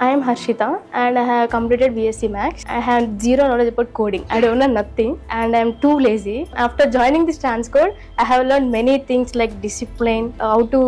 I am Harshita and I have completed BSc Max. I have zero knowledge about coding. I don't know nothing and I am too lazy. After joining this Transcode, I have learned many things like discipline, how to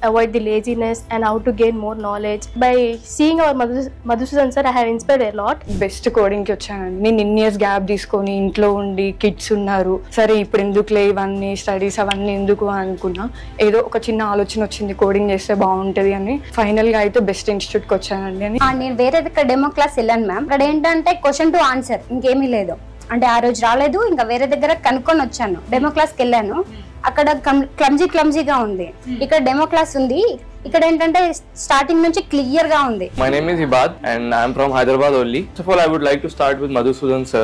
avoid the laziness and how to gain more knowledge. By seeing our Madhusudan sir, I have inspired a lot. Best కోడింగ్కి వచ్చానండి. నేను ఇన్ని years gap తీసుకొని ఇంట్లో ఉండి kids ఉన్నారు, సరే ఇప్పుడు ఎందుకులే ఇవన్నీ స్టడీస్ అవన్నీ ఎందుకు అనుకున్నా. ఏదో ఒక చిన్న ఆలోచన వచ్చింది కోడింగ్ చేస్తే బాగుంటుంది అని. ఫైనల్ గా అయితే బెస్ట్ ఇన్స్టిట్యూట్ కి వచ్చానండి. నేను వేరే డెమో క్లాస్ వెళ్ళాను మ్యామ్. ఇక్కడ ఏంటంటే క్వశ్చన్ టు ఆన్సర్, ఇంకేమీ లేదు. అంటే ఆ రోజు రాలేదు, ఇంకా వేరే దగ్గర కనుక్కొని వచ్చాను. డెమో క్లాస్కి వెళ్ళాను, అక్కడ క్లమ్జీగా ఉంది. ఇక్కడ డెమో క్లాస్ ఉంది, ఇక్కడ ఏంటంటే స్టార్టింగ్ నుంచి క్లియర్ గా ఉంది. My name is Ibad and I am from Hyderabad only. First of all, I would like to start with Madhusudan sir.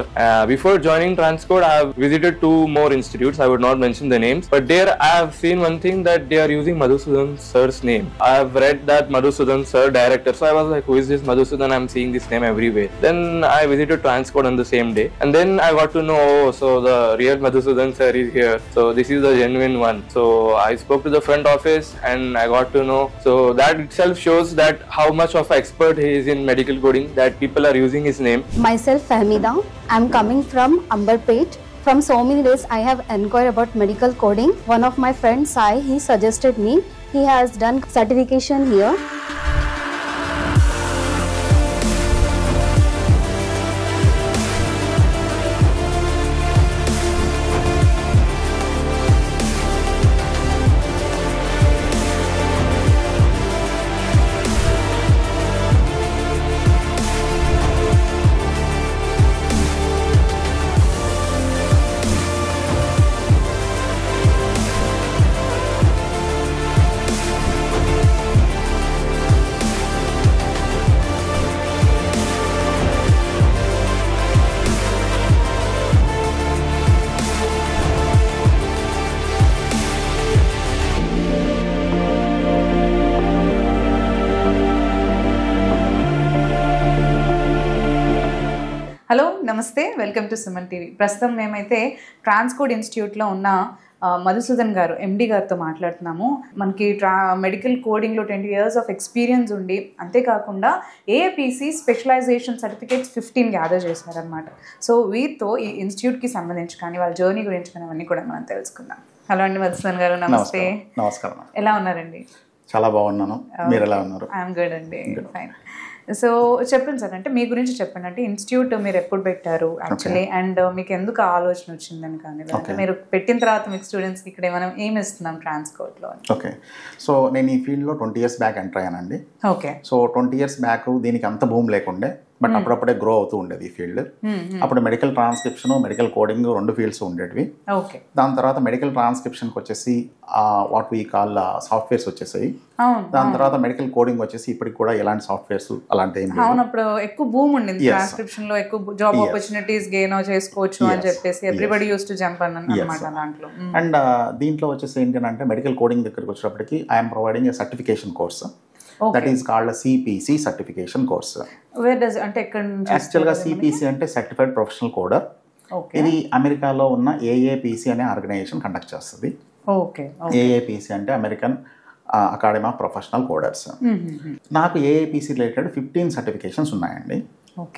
Before joining Transcode, I have visited 2 more institutes. I would not mention the names, but there I have seen one thing, that they are using Madhusudan sir's name. I have read that Madhusudan sir director, so I was like, who is this Madhusudan? I am seeing this name everywhere. Then I visited Transcode on the same day, and then I got to know, oh, so the real Madhusudan sir is here. So this is the genuine one. So I spoke to the front office and I got to know. So that itself shows that how much of an expert he is in medical coding, that people are using his name. Myself Fahmida, I am coming from Amberpet. From so many days I have inquired about medical coding. One of my friends Sai, he suggested me. He has done certification here. Hello నమస్తే, welcome to Suman TV. ప్రస్తుతం మేమైతే ట్రాన్స్కోడ్ ఇన్స్టిట్యూట్లో ఉన్న మధుసూదన్ గారు ఎండి గారితో మాట్లాడుతున్నాము. మనకి medical కోడింగ్లో 20 years of experience ఉండి, అంతేకాకుండా ఏఏపీసీ స్పెషలైజేషన్ సర్టిఫికేట్స్ 15 గ్యాదర్ చేశారనమాట. సో వీరితో ఈ ఇన్స్టిట్యూట్కి సంబంధించి కానీ వాళ్ళ జర్నీ గురించి కానీ అవన్నీ కూడా మనం తెలుసుకుందాం. హలో అండి మధుసూదన్ గారు, నమస్తే. నమస్కారం. ఎలా ఉన్నారండి? చాలా బాగున్నాను, మీరు ఎలా ఉన్నారు? ఐఎమ్ గుడ్ అండి, ఫైన్. సో చెప్పండి సార్, అంటే మీ గురించి చెప్పండి. అంటే ఇన్స్టిట్యూట్ మీరు ఎప్పుడు పెట్టారు యాక్చువల్లీ, అండ్ మీకు ఎందుకు ఆలోచన వచ్చిందని కానీ, అంటే మీరు పెట్టిన తర్వాత మీకు స్టూడెంట్స్కి ఇక్కడ మనం ఏమి ఇస్తున్నాం ట్రాన్స్కోడ్లో? ఓకే, సో నేను ఈ ఫీల్డ్లో 20 years బ్యాక్ ఎంటర్ అయ్యానండి. ఓకే, సో 20 years బ్యాక్ దీనికి అంత భూమి లేకుండే, బట్ అప్పుడప్పుడే గ్రో అవుతూ ఉండేది ఈ ఫీల్డ్. అప్పుడు medical transcription, medical coding 2 fields ఉండేవి. ఓకే, దాని తర్వాత మెడికల్ ట్రాన్స్క్రిప్షన్కి వచ్చేసి వాట్ వీ కాల్ సాఫ్ట్వేర్స్ వచ్చేసాయి. దాని తర్వాత మెడికల్ కోడింగ్ వచ్చేసి ఇప్పటికి కూడా ఎలాంటి సాఫ్ట్వేర్స్ అలాంటి ఏం అవును, అప్పుడు ఎక్కువ భూమి ఉండింది ట్రాన్స్క్రిప్షన్ లో, ఎక్కువ జాబ్ ఆపర్చునిటీస్ గెయిన్ చేసుకోవచ్చు అని చెప్పేసి ఎవ్రీబడి యూస్ టు జంప్ అన్నమాట దాంట్లో. అండ్ దీంట్లో వచ్చేసి ఏంటంటే మెడికల్ కోడింగ్ దగ్గరికి వచ్చేటప్పటికి I'm providing a certification course. That is called CPC certification course. అంటే యాక్చువల్గా CPC అంటే సర్టిఫైడ్ ప్రొఫెషనల్ కోడర్. ఇది అమెరికాలో ఉన్న AAPC అనే ఆర్గనైజేషన్ కండక్ట్ చేస్తుంది. AAPC అంటే American academy of professional coders. నాకు AAPC రిలేటెడ్ 15 సర్టిఫికేషన్స్ ఉన్నాయండి.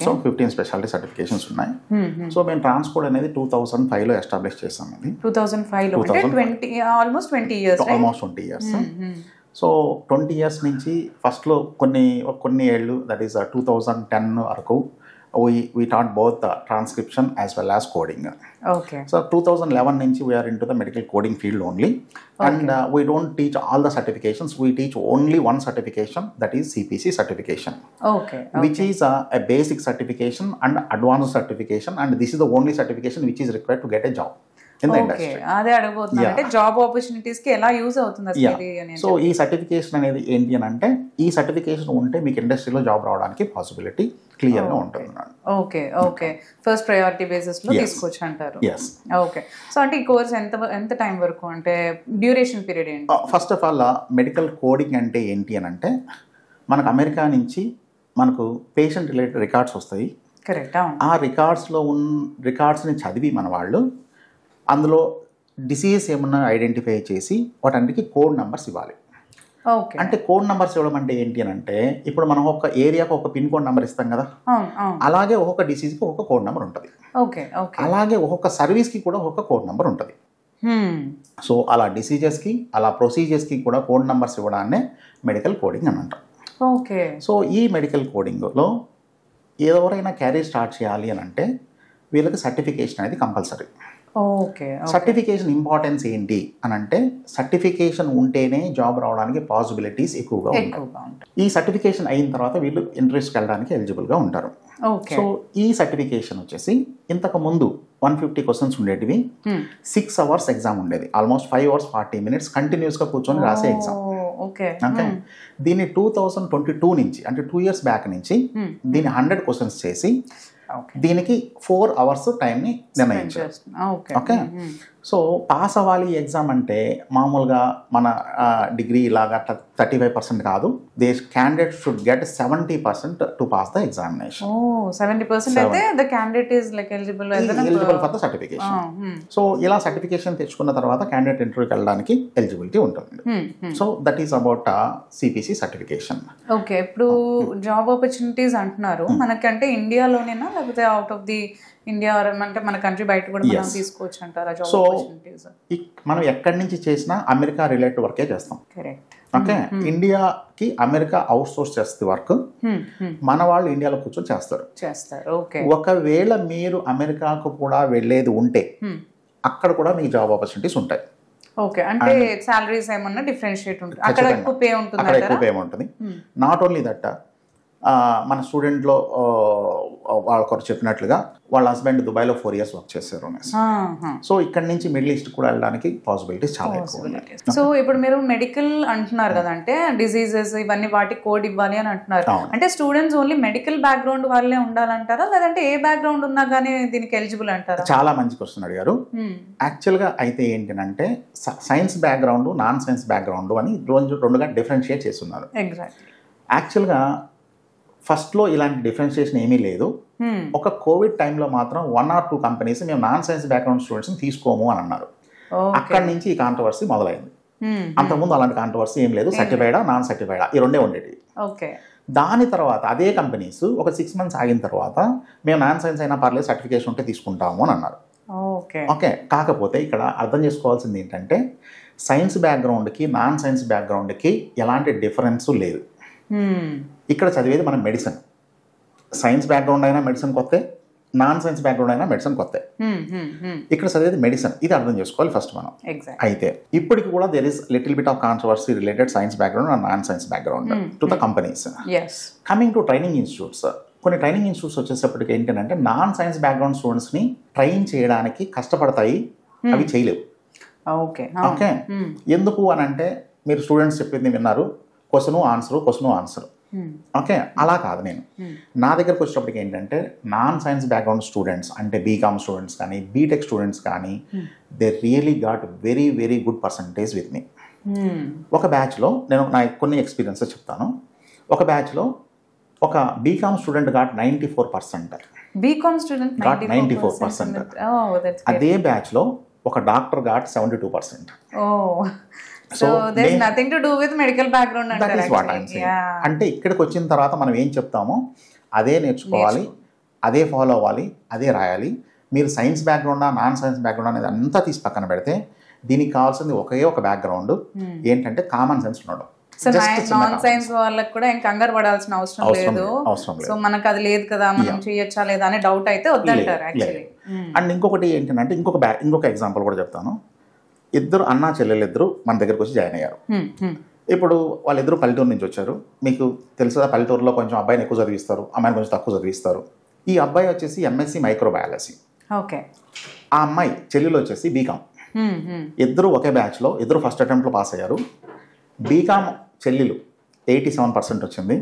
సో 15 స్పెషాలిటీ సర్టిఫికేషన్స్ ఉన్నాయి. సో మేము ట్రాన్స్కోడ్ అనేది 2005లో ఎస్టాబ్లిష్ చేసాం. ఇది 2005లో, ఆల్మోస్ట్ 20 years. సో 20 years నుంచి ఫస్ట్లో కొన్ని ఏళ్ళు, దట్ ఈస్ 2010 వరకు we taught both the transcription as well as coding. Okay. So 2011 నుంచి we are into the medical coding field only. And we don't teach all the certifications. We teach only one certification, that is CPC certification. Okay. Which is a basic certification and advanced certification, and this is the only certification which is required to get a job in the industry. అదే అడగబోతున్నాను, అంటే job opportunities కి ఎలా use అవుతుంది అసలు? So ఈ certification అనేది ఏంటి అని అంటే, ఈ సర్టిఫికేషన్ ఉంటే మీకు ఇండస్ట్రీలో జాబ్ రావడానికి పాసిబిలిటీ క్లియర్ గా ఉంటుంది. Okay, okay, first priority basis లో తీసుకోవచ్చు అంటారు. ఓకే, సో అంటే ఈ కోర్స్ ఎంత టైం వరకు, అంటే డ్యూరేషన్ పీరియడ్ ఏంటి? First of all medical coding అంటే ఏంటి అని అంటే, మనకు అమెరికా నుంచి మనకు పేషెంట్ రిలేటెడ్ రికార్డ్స్ వస్తాయి. కరెక్ట్. ఆ రికార్డ్స్ని చదివి మన వాళ్ళు అందులో డిసీజ్ ఏమన్నా ఐడెంటిఫై చేసి వాటన్నిటికీ కోడ్ నెంబర్స్ ఇవ్వాలి. అంటే కోడ్ నెంబర్స్ ఇవ్వడం అంటే ఏంటి అని అంటే ఇప్పుడు మనం ఒక ఏరియాకి ఒక పిన్ కోడ్ నెంబర్ ఇస్తాం కదా, అలాగే ఒక్కొక్క డిసీజ్కి ఒక్కొక్క కోడ్ నెంబర్ ఉంటుంది. అలాగే ఒక్కొక్క సర్వీస్కి కూడా ఒక్కొక్క కోడ్ నెంబర్ ఉంటుంది. సో అలా డిసీజెస్కి అలా ప్రొసీజర్స్కి కూడా కోడ్ నెంబర్స్ ఇవ్వడాన్నే మెడికల్ కోడింగ్ అని అంటాం. సో ఈ మెడికల్ కోడింగ్లో ఎవరైనా క్యారియర్ స్టార్ట్ చేయాలి అని అంటే వీళ్ళకి సర్టిఫికేషన్ అనేది కంపల్సరీ. సర్టిఫికేషన్ ఇంపార్టెన్స్ ఏంటి అని అంటే సర్టిఫికేషన్ ఉంటేనే జాబ్ రావడానికి పాసిబిలిటీస్ ఎక్కువగా ఉంటాయి. ఈ సర్టిఫికేషన్ అయిన తర్వాత వీళ్ళు ఇంటర్వ్యూస్కి వెళ్ళడానికి ఎలిజిబుల్గా ఉంటారు. సో ఈ సర్టిఫికేషన్ వచ్చేసి ఇంతకు ముందు 150 క్వశ్చన్స్ ఉండేటివి 6 hours ఎగ్జామ్ ఉండేది. ఆల్మోస్ట్ 5 hours 40 minutes కంటిన్యూస్గా కూర్చొని రాసే ఎగ్జామ్. ఓకే, దీన్ని 2022 నుంచి అంటే 2 years బ్యాక్ నుంచి దీన్ని 100 క్వశ్చన్స్ చేసి దీనికి 4 hours టైంని నిర్ణయించారు. ఓకే, సో పాస్ అవ్వాలి ఎగ్జామ్ అంటే మామూలుగా మన డిగ్రీ ఇలాగా 35% కాదు. They candidate should get 70% to pass the examination. 70% అయితే the candidate is like eligible for the certification. So ఇలా సర్టిఫికేషన్ తెచ్చుకున్న తర్వాత క్యాండిడేట్ ఇంటర్వ్యూకి వెళ్ళడానికి ఎలిజిబిలిటీ ఉంటుంది. So that is about CPC certification. Okay, ఇప్పుడు జాబ్ ఆపర్చునిటీస్ అంటున్నారు, మనకంటే ఇండియాలోనేనా లేకపోతే అవుట్ ఆఫ్ ది ఇండియా అంటే మన కంట్రీ బయట కూడా మనం తీసుకోవచ్చు అంటారా జాబ్ ఆపర్చునిటీస్? మనం ఎక్కడి నుంచి చేసినా అమెరికా రిలేటెడ్ వర్కే చేస్తాం. ఓకే, ఇండియాకి అమెరికా అవుట్ సోర్స్ చేస్తే వర్క్ మన వాళ్ళు ఇండియాలో కూర్చొని చేస్తారు. ఒకవేళ మీరు అమెరికాకు కూడా వెళ్ళేది ఉంటే అక్కడ కూడా మీకు జాబ్ ఆపర్చునిటీస్ ఉంటాయి. ఓకే, అంటే సాలరీస్ ఏమన్నా డిఫరెన్షియేట్ ఉంటుంది, అక్కడ ఎక్కువ పే ఉంటుంది. అక్కడ ఎక్కువ పే ఉంటుంది. నాట్ ఓన్లీ దట్, మన స్టూడెంట్లో వాళ్ళకొకరు చెప్పినట్లుగా వాళ్ళ హస్బెండ్ దుబాయ్లో 4 years వర్క్ చేశారు. సో ఇక్కడ నుంచి మిడిల్ ఈస్ట్ కూడా వెళ్ళడానికి పాసిబిలిటీస్ చాలా ఎక్కువ. సో ఇప్పుడు మీరు మెడికల్ అంటున్నారు కదా, అంటే డిసీజెస్ ఇవన్నీ వాటి కోడ్ ఇవ్వాలి అని అంటున్నారు. అంటే స్టూడెంట్స్ ఓన్లీ మెడికల్ బ్యాక్గ్రౌండ్ వాళ్ళే ఉండాలంటారా, లేదంటే ఏ బ్యాక్గ్రౌండ్ ఉన్నా కానీ దీనికి ఎలిజిబుల్ అంటారా? చాలా మంచి క్వశ్చన్ అడిగారు. యాక్చువల్గా అయితే ఏంటంటే science background non science background అని రెండుగా డిఫరెన్షియేట్ చేస్తున్నారు. యాక్చువల్గా ఫస్ట్లో ఇలాంటి డిఫరెన్షియేషన్ ఏమీ లేదు. ఒక కోవిడ్ టైంలో మాత్రం 1 or 2 కంపెనీస్ మేము నాన్ సైన్స్ బ్యాక్గ్రౌండ్ స్టూడెంట్స్ని తీసుకోము అని అన్నారు. అక్కడి నుంచి ఈ కాంట్రవర్సీ మొదలైంది. అంతకుముందు అలాంటి కాంట్రవర్సీ ఏం లేదు, సర్టిఫైడా నాన్ సర్టిఫైడా ఈ రెండే ఉండేవి. దాని తర్వాత అదే కంపెనీస్ ఒక 6 months ఆగిన తర్వాత మేము నాన్ సైన్స్ అయినా పర్లేదు సర్టిఫికేషన్ ఉంటే తీసుకుంటాము అని అన్నారు. ఓకే, కాకపోతే ఇక్కడ అర్థం చేసుకోవాల్సింది ఏంటంటే సైన్స్ బ్యాక్గ్రౌండ్కి నాన్ సైన్స్ బ్యాక్గ్రౌండ్కి ఎలాంటి డిఫరెన్స్ లేదు. ఇక్కడ చదివేది మనం మెడిసిన్. సైన్స్ బ్యాక్గ్రౌండ్ అయినా మెడిసిన్ కొత్తే, నాన్ సైన్స్ బ్యాక్గ్రౌండ్ అయినా మెడిసిన్ కొత్తే. ఇక్కడ చదివేది మెడిసిన్, ఇది అర్థం చేసుకోవాలి ఫస్ట్ మనం. అయితే ఇప్పటికి కూడా there is little bit of controversy related science background and non science background to the companies. Coming to training institutes, కొన్ని ట్రైనింగ్ ఇన్స్టిట్యూట్స్ వచ్చేసప్పటికి ఏంటంటే నాన్ సైన్స్ బ్యాక్గ్రౌండ్ స్టూడెంట్స్ని ట్రైన్ చేయడానికి కష్టపడతాయి, అవి చేయలేవు. ఓకే, ఎందుకు అని అంటే మీరు స్టూడెంట్స్ చెప్పింది విన్నారు, క్వశ్చన్ ఆన్సర్. ఓకే, అలా కాదు. నేను నా దగ్గరకు వచ్చేటప్పటికి ఏంటంటే నాన్ సైన్స్ బ్యాక్గ్రౌండ్ స్టూడెంట్స్ అంటే బీకామ్ స్టూడెంట్స్ కానీ బీటెక్ స్టూడెంట్స్ కానీ they really got very very good percentage with me. ఒక బ్యాచ్లో నేను నా కొన్ని ఎక్స్పీరియన్సెస్ చెప్తాను. ఒక బ్యాచ్లో ఒక BCom student got 94%. BCom student got 94%. అదే బ్యాచ్లో ఒక doctor got 72%. So there's nothing to do with medical background. That is what I'm saying. అంటే ఇక్కడికి వచ్చిన తర్వాత మనం ఏం చెప్తామో అదే నేర్చుకోవాలి, అదే ఫాలో అవ్వాలి, అదే రాయాలి. మీరు సైన్స్ బ్యాక్గ్రౌండా నాన్ సైన్స్ బ్యాక్గ్రౌండ్ అనేది అంతా తీసి పక్కన పెడితే దీనికి కావాల్సింది ఒకే ఒక బ్యాక్గ్రౌండ్, ఏంటంటే కామన్ సెన్స్ ఉండడం. సో నాన్ సైన్స్ వాళ్ళకి కూడా ఏం కంగారు పడాల్సిన అవసరం లేదు. సో మనకు అది లేదు కదా, మనం చేయొచ్చా లేదా అనే డౌట్ అయితే వద్దంటారు యాక్చువల్లీ. అండ్ ఇంకొకటి ఏంటంటే ఇంకొక ఎగ్జాంపుల్ కూడా చెప్తాను. ఇద్దరు అన్నా చెల్లెలిద్దరు మన దగ్గరకు వచ్చి జాయిన్ అయ్యారు. ఇప్పుడు వాళ్ళిద్దరు పల్లెటూరు నుంచి వచ్చారు. మీకు తెలుసా, పల్లెటూరులో కొంచెం అబ్బాయిని ఎక్కువ చదివిస్తారు, అమ్మాయిని కొంచెం తక్కువ చదివిస్తారు. ఈ అబ్బాయి వచ్చేసి ఎంఎస్సి మైక్రోబయాలజీ, ఆ అమ్మాయి చెల్లెలు వచ్చేసి బీకామ్. ఇద్దరు ఒకే బ్యాచ్లో, ఇద్దరు ఫస్ట్ అటెంప్ట్లో పాస్ అయ్యారు. బీకామ్ చెల్లెలు 87% వచ్చింది,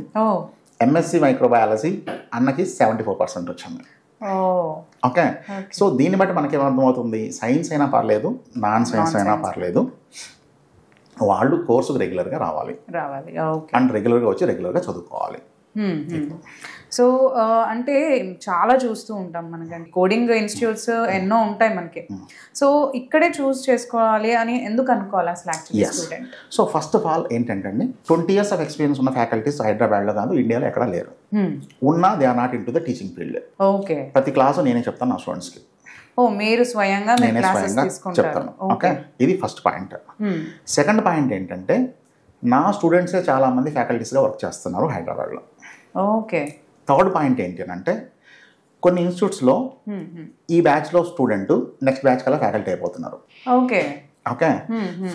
ఎంఎస్సి మైక్రోబయాలజీ అన్నకి 74% వచ్చింది. ఓకే, సో దీన్ని బట్టి మనకి ఏమర్థమవుతుంది, సైన్స్ అయినా పర్లేదు నాన్ సైన్స్ అయినా పర్లేదు, వాళ్ళు కోర్సుకు రెగ్యులర్గా రావాలి అండ్ రెగ్యులర్గా వచ్చి రెగ్యులర్గా చదువుకోవాలి. సో అంటే చాలా చూస్తూ ఉంటాం మనకండి, కోడింగ్ ఇన్స్టిట్యూట్స్ ఎన్నో ఉంటాయి మనకి. సో ఇక్కడే చూస్ చేసుకోవాలి అని ఎందుకు అనుకోవాలి అసలు actually student? So first of all ఏంటంటే అండి, 20 years ఆఫ్ ఎక్స్పీరియన్స్ ఉన్న ఫ్యాకల్టీస్ హైదరాబాద్లో కాదు, ఇండియాలో ఎక్కడా లేరు. ఉన్నా they are not into the teaching field. Okay. ప్రతి క్లాసు నేనే చెప్తాను నా స్టూడెంట్స్కి. మీరు స్వయంగా నేనే స్వయంగా చెప్తాను. ఓకే, ఇది ఫస్ట్ పాయింట్. సెకండ్ పాయింట్ ఏంటంటే, నా స్టూడెంట్సే చాలా మంది ఫ్యాకల్టీస్గా వర్క్ చేస్తున్నారు హైదరాబాద్లో. ఓకే. థర్డ్ పాయింట్ ఏంటి అంటే, కొన్ని ఇన్స్టిట్యూట్స్లో ఈ బ్యాచ్లో స్టూడెంట్ నెక్స్ట్ బ్యాచ్ కల్లా ఫ్యాకల్టీ అయిపోతున్నారు. ఓకే. ఓకే.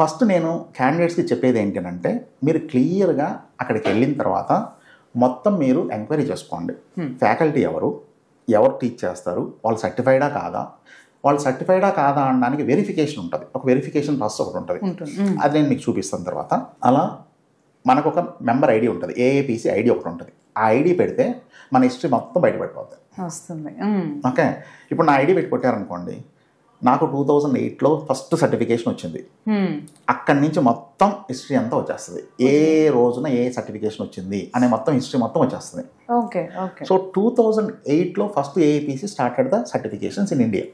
ఫస్ట్ నేను క్యాండిడేట్స్కి చెప్పేది ఏంటంటే, మీరు క్లియర్గా అక్కడికి వెళ్ళిన తర్వాత మొత్తం మీరు ఎంక్వైరీ చేసుకోండి. ఫ్యాకల్టీ ఎవరు టీచ్ చేస్తారు, వాళ్ళు సర్టిఫైడా కాదా, వాళ్ళు సర్టిఫైడా కాదా అనడానికి వెరిఫికేషన్ ఉంటుంది. ఒక వెరిఫికేషన్ ప్రాసెస్ ఒకటి ఉంటుంది, అది నేను మీకు చూపిస్తాను తర్వాత. అలా మనకు ఒక మెంబర్ ఐడి ఉంటుంది, ఏఏపీసీ ఐడి ఒకటి ఉంటుంది. ఆ ఐడి పెడితే మన హిస్టరీ మొత్తం బయటపడిపోతుంది. ఓకే. ఇప్పుడు నా ఐడి పెట్టి కొట్టారనుకోండి, నాకు 2008లో ఫస్ట్ సర్టిఫికేషన్ వచ్చింది. అక్కడి నుంచి మొత్తం హిస్టరీ అంతా వచ్చేస్తుంది, ఏ రోజున ఏ సర్టిఫికేషన్ వచ్చింది అనే మొత్తం హిస్టరీ మొత్తం వచ్చేస్తుంది. సో 2008లో first AIPC started the certifications in India.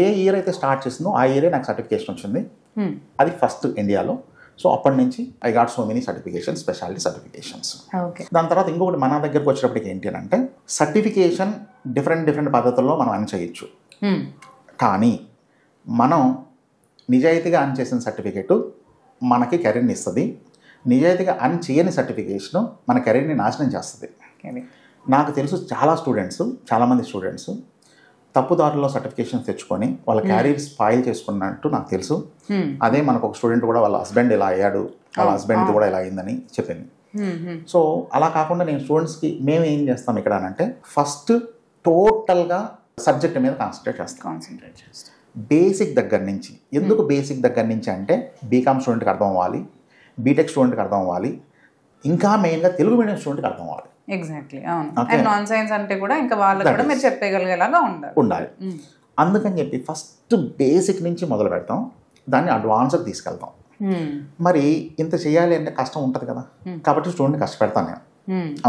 ఏ ఇయర్ అయితే స్టార్ట్ చేసిందో ఆ ఇయరే నాకు సర్టిఫికేషన్ వచ్చింది. అది ఫస్ట్ ఇండియాలో. సో అప్పటి నుంచి I got so many certification, speciality certifications. దాని తర్వాత ఇంకొకటి మన దగ్గరకు వచ్చేటప్పటికి ఏంటి అంటే, సర్టిఫికేషన్ డిఫరెంట్ పద్ధతుల్లో మనం అన్ చేయొచ్చు. కానీ మనం నిజాయితీగా అన్ చేసిన సర్టిఫికేటు మనకి కెరీర్ని ఇస్తుంది. నిజాయితీగా అన్ చేయని సర్టిఫికేషన్ మన కెరీర్ని నాశనం చేస్తుంది. నాకు తెలుసు చాలామంది స్టూడెంట్స్ తప్పుదారుల్లో సర్టిఫికేషన్ తెచ్చుకొని వాళ్ళ క్యారియర్ స్పాయిల్ చేసుకున్నట్టు నాకు తెలుసు. అదే మనకు ఒక స్టూడెంట్ కూడా వాళ్ళ హస్బెండ్ ఇలా అయ్యాడు, వాళ్ళ హస్బెండ్ది కూడా ఇలా అయిందని చెప్పింది. సో అలా కాకుండా నేను స్టూడెంట్స్కి మేము ఏం చేస్తాం ఇక్కడ అంటే, ఫస్ట్ టోటల్గా సబ్జెక్ట్ మీద కాన్సన్ట్రేట్ చేస్తాం. బేసిక్ దగ్గర నుంచి. ఎందుకు బేసిక్ దగ్గర నుంచి అంటే, బీకామ్ స్టూడెంట్కి అర్థం అవ్వాలి, బీటెక్ స్టూడెంట్కి అర్థం అవ్వాలి, ఇంకా మెయిన్గా తెలుగు మీడియం స్టూడెంట్కి అర్థం అవ్వాలి. ఎగ్జాక్ట్లీ. అవును. నాన్ సైన్స్ అంటే కూడా ఇంకా వాళ్ళకి కూడా మీరు చెప్పగలిగేలాగా ఉండాలి. అందుకని చెప్పి ఫస్ట్ బేసిక్ నుంచి మొదలు పెడతాం, దాన్ని అడ్వాన్స్కి తీసుకెళ్తాం. మరి ఇంత చేయాలి అంటే కష్టం ఉంటుంది కదా, కాబట్టి స్టూడెంట్ని కష్టపెడతాను నేను,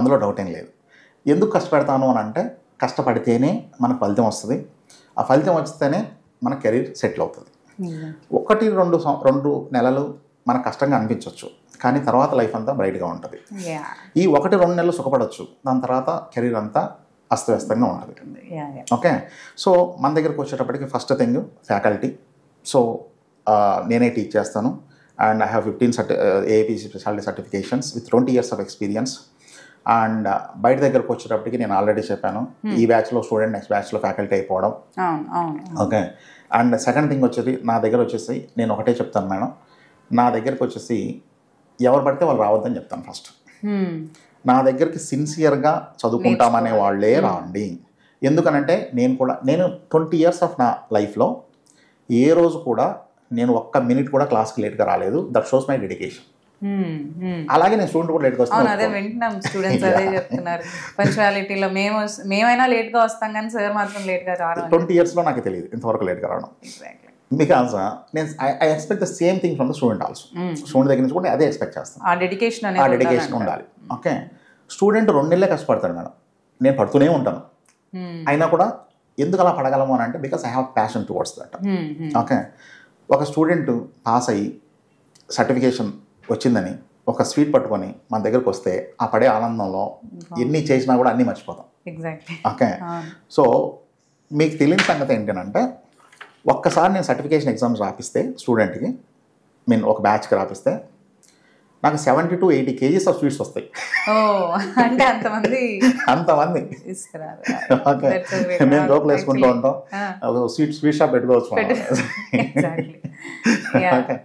అందులో డౌట్ ఏం లేదు. ఎందుకు కష్టపెడతాను అని అంటే, కష్టపడితేనే మనకు ఫలితం వస్తుంది. ఆ ఫలితం వస్తేనే మన కెరీర్ సెటిల్ అవుతుంది. 1-2 నెలలు మనకు కష్టంగా అనిపించవచ్చు, కానీ తర్వాత లైఫ్ అంతా బ్రైట్గా ఉంటుంది. ఈ 1-2 నెలలు సుఖపడవచ్చు, దాని తర్వాత కెరీర్ అంతా అస్తవ్యస్తంగా ఉంటుంది. ఓకే. సో మన దగ్గరకు వచ్చేటప్పటికి ఫస్ట్ థింగ్ ఫ్యాకల్టీ. సో నేనే టీచ్ చేస్తాను, and I have 15 AIPC speciality certifications with 20 years of experience. And బయట దగ్గరకు వచ్చేటప్పటికి నేను ఆల్రెడీ చెప్పాను, ఈ బ్యాచ్లో స్టూడెంట్ నెక్స్ట్ బ్యాచ్లో ఫ్యాకల్టీ అయిపోవడం. ఓకే. అండ్ సెకండ్ థింగ్ వచ్చేసి, నా దగ్గర వచ్చేసి నేను ఒకటే చెప్తాను మేడం, నా దగ్గరకు వచ్చేసి ఎవరు పడితే వాళ్ళు రావద్దని చెప్తాను ఫస్ట్. నా దగ్గరికి సిన్సియర్గా చదువుకుంటామనే వాళ్ళే రాండి. ఎందుకనంటే నేను 20 years ఆఫ్ నా లైఫ్లో ఏ రోజు కూడా నేను 1 minute కూడా క్లాస్కి లేట్గా రాలేదు. That shows my dedication. అలాగే నేను స్టూడెంట్ కూడా లేట్గా వస్తాను. అదే వింటున్నాం, స్టూడెంట్స్ అదే చెప్తున్నారు, పంక్చువాలిటీలో మేమైనా లేట్గా వస్తాం కానీ సార్ మాత్రం లేట్గా రావడం. 20 yearsలో నాకు తెలియదు ఇంతవరకు లేట్గా రావడం. బికాజ్ నేను I expect the same thing from the student also. Student దగ్గర నుంచి కూడా అదే ఎక్స్పెక్ట్ చేస్తాను, ఆ డెడికేషన్ ఉండాలి. ఓకే. స్టూడెంట్ 2 నెలలే కష్టపడతాడు మేడం, నేను పడుతూనే ఉంటాను. అయినా కూడా ఎందుకు అలా పడగలము అని అంటే, because I have passion towards that. Okay. ఒక స్టూడెంట్ పాస్ అయ్యి సర్టిఫికేషన్ వచ్చిందని ఒక స్వీట్ పట్టుకొని మన దగ్గరకు వస్తే, ఆ పడే ఆనందంలో ఎన్ని చేసినా కూడా అన్నీ మర్చిపోతాం. ఓకే. సో మీకు తెలియని సంగతి ఏంటంటే, ఒక్కసారి నేను సర్టిఫికేషన్ ఎగ్జామ్స్ రాపిస్తే స్టూడెంట్కి, ఒక బ్యాచ్కి రాపిస్తే నాకు 70 to 80 kgs ఆఫ్ స్వీట్స్ వస్తాయి. అంటే అంతమంది ఓకే. మేము లోపల వేసుకుంటూ ఉంటాం, స్వీట్ షాప్ పెట్టుకోవచ్చు. ఓకే.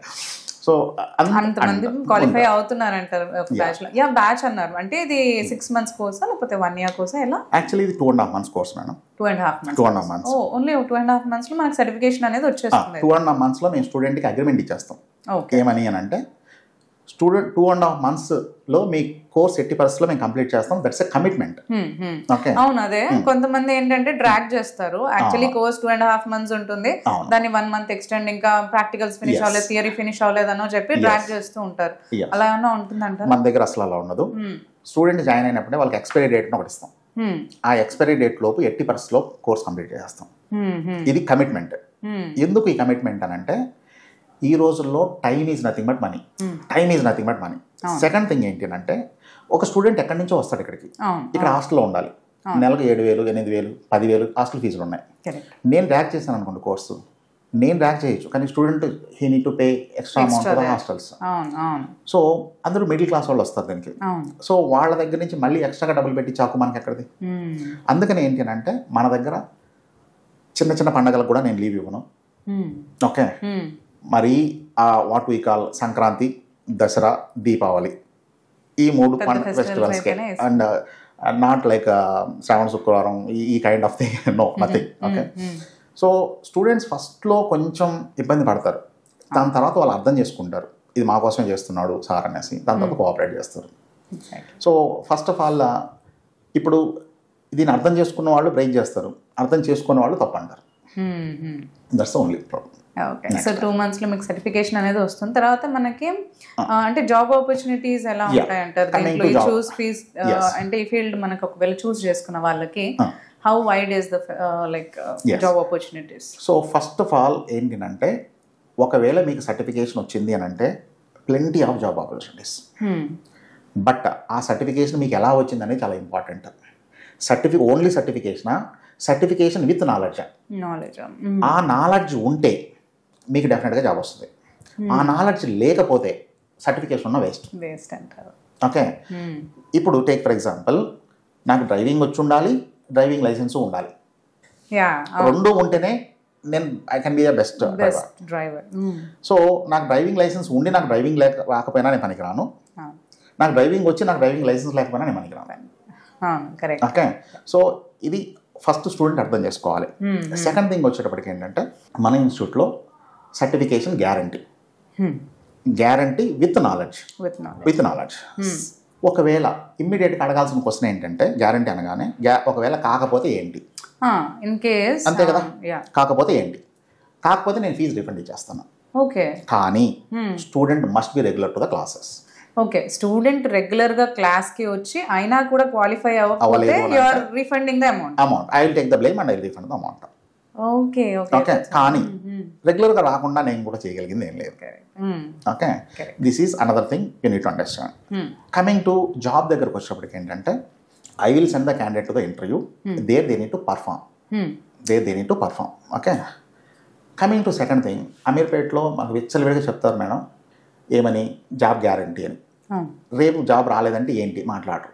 సో అంతమంది క్వాలిఫై అవుతున్నారంటారు ఒక బ్యాచ్ లో. బ్యాచ్ అన్నారు అంటే ఇది 6 months కోర్సా లేకపోతే 1 year కోర్సా? ఎలా? యాక్చువల్లీ ఇది 2.5 months course madam. 2.5 months. Only 2.5 months లో మనకి సర్టిఫికేషన్ అనేది వచ్చేస్తుంది. 2.5 months లో మేము స్టూడెంట్కి అగ్రిమెంట్ ఇచ్చేస్తాం. ఏమని అని అంటే, స్టూడెంట్ 2.5 months లో మీ కోర్స్ 80% మేము కంప్లీట్ చేస్తాం. That's a commitment. ఓకే, అవును. అదే కొంతమంది ఏంటంటే డ్రాగ్ చేస్తారు. యాక్చువల్లీ కోర్స్ 2.5 months ఉంటుంది, దాన్ని 1 month ఎక్స్టెండ్, ఇంకా ప్రాక్టికల్స్ ఫినిష్ అవ్వలేదు, థియరీ ఫినిష్ అవ్వలేదనో చెప్పి డ్రాగ్ చేస్తూ ఉంటారు. అలా ఏమన్నా ఉంటుందంట? మన దగ్గర అసలు అలా ఉండదు. స్టూడెంట్ జాయిన్ అయినప్పుడే వాళ్ళకి ఎక్స్పైరీ డేట్ ఒకటి ఇస్తాం. ఆ ఎక్స్పైరీ డేట్ లోపు 80% లో కోర్స్ కంప్లీట్ చేస్తాం. ఇది కమిట్మెంట్. ఎందుకు ఈ కమిట్మెంట్ అని అంటే, ఈ రోజుల్లో time is nothing but money. Time is nothing but money. Second thing ఏంటి అంటే, ఒక స్టూడెంట్ ఎక్కడి నుంచో వస్తాడు ఇక్కడికి, ఇక్కడ హాస్టల్లో ఉండాలి, నెలకు 7,000, 8,000, 10,000 హాస్టల్ ఫీజులు ఉన్నాయి. నేను ర్యాక్ చేశాను అనుకోండి కోర్సు, నేను ర్యాక్ చేయొచ్చు, కానీ student he need to pay extra amount for hostels. So అందరూ మిడిల్ క్లాస్ వాళ్ళు వస్తారు దీనికి. సో వాళ్ళ దగ్గర నుంచి మళ్ళీ ఎక్స్ట్రాగా డబ్బులు పెట్టి చాకు మనకి ఎక్కడిది. అందుకని ఏంటి అని అంటే, మన దగ్గర చిన్న చిన్న పండగలకు కూడా నేను లీవ్ ఇవ్వను. ఓకే, మరి what we call Sankranti, Dasara, Deepavali, ఈ 3 ఫెస్టివల్స్కి. And not like Shravana Shukravaram, ఈ kind of thing, no, nothing. Okay, so students ఫస్ట్లో కొంచెం ఇబ్బంది పడతారు, దాని తర్వాత వాళ్ళు అర్థం చేసుకుంటారు, ఇది మా కోసమే చేస్తున్నాడు సార్ అనేసి, దాని తర్వాత కోఆపరేట్ చేస్తారు. సో ఫస్ట్ ఆఫ్ ఆల్ ఇప్పుడు దీన్ని అర్థం చేసుకున్న వాళ్ళు బ్రేక్ చేస్తారు, అర్థం చేసుకున్న వాళ్ళు తప్పు అంటారు. That's only problem. Okay, so 2 months లో మీకు సర్టిఫికేషన్ అనేది వస్తుంది. తర్వాత మనకి అంటే జాబ్ ఆపర్చునిటీస్ ఎలా ఉంటాయంటారు దీంట్లో? ఈ చూస్ ఫీజ్ అంటే ఈ ఫీల్డ్ మనకు ఒకవేళ చూస్ చేసుకున్న వాళ్ళకి how wide is the like job opportunities? So first of all ఏంటంటే, ఒకవేళ మీకు సర్టిఫికేషన్ వచ్చింది అని అంటే plenty of job opportunities. But ఆ సర్టిఫికేషన్ మీకు ఎలా వచ్చింది అనేది చాలా important. Only certification with knowledge. ఆ నాలెడ్జ్ ఉంటే మీకు డెఫినెట్గా జాబ్ వస్తుంది. ఆ నాలెడ్జ్ లేకపోతే సర్టిఫికేషన్ ఉన్న వేస్ట్ అంటారు. ఓకే, ఇప్పుడు టేక్ ఫర్ ఎగ్జాంపుల్, నాకు డ్రైవింగ్ వచ్చి ఉండాలి, డ్రైవింగ్ లైసెన్స్ ఉండాలి, రెండు ఉంటేనే నేను I can be the best driver. So నాకు డ్రైవింగ్ లైసెన్స్ ఉండి నాకు డ్రైవింగ్ రాకపోయినా నేను పనికిరాను, నాకు డ్రైవింగ్ వచ్చి నాకు డ్రైవింగ్ లైసెన్స్ లేకపోయినా నేను పనికిరాను. ఓకే, సో ఇది ఫస్ట్ స్టూడెంట్ అర్థం చేసుకోవాలి. సెకండ్ థింగ్ వచ్చేటప్పటికి ఏంటంటే, మన ఇన్స్టిట్యూట్లో సర్టిఫికేషన్ గ్యారంటీ విత్ నాలెడ్జ్. ఒకవేళ ఇమ్మీడియట్గా అడగాల్సిన క్వశ్చన్ ఏంటంటే, గ్యారంటీ అనగానే ఒకవేళ కాకపోతే ఏంటి, అంతే కదా, కాకపోతే ఏంటి, కాకపోతే నేను ఫీజు రిఫండ్ ఇచ్చేస్తాను. ఓకే, కానీ student must be regular to the classes. Okay, student regular గా క్లాస్ కి వచ్చి అయినా కూడా క్వాలిఫై అవ్వకపోతే you are refunding the amount. I will take the blame and I will refund the amount. Okay, okay, కానీ regular గా రాకుండా నేను కూడా చేయగలిగింది ఏం లేదు. Okay, this is another thing you need to understand. Coming to job దగ్గరకు వచ్చేటప్పటికి ఏంటంటే, I will send the candidate to the interview, there they need to perform. Okay, coming to second thing, అమీర్పేటలో మాకు విచ్చలవిడిగా చెప్తారు మేడం, ఏమని, job guarantee అని. రేపు జాబ్ రాలేదంటే ఏంటి మాట్లాడరు.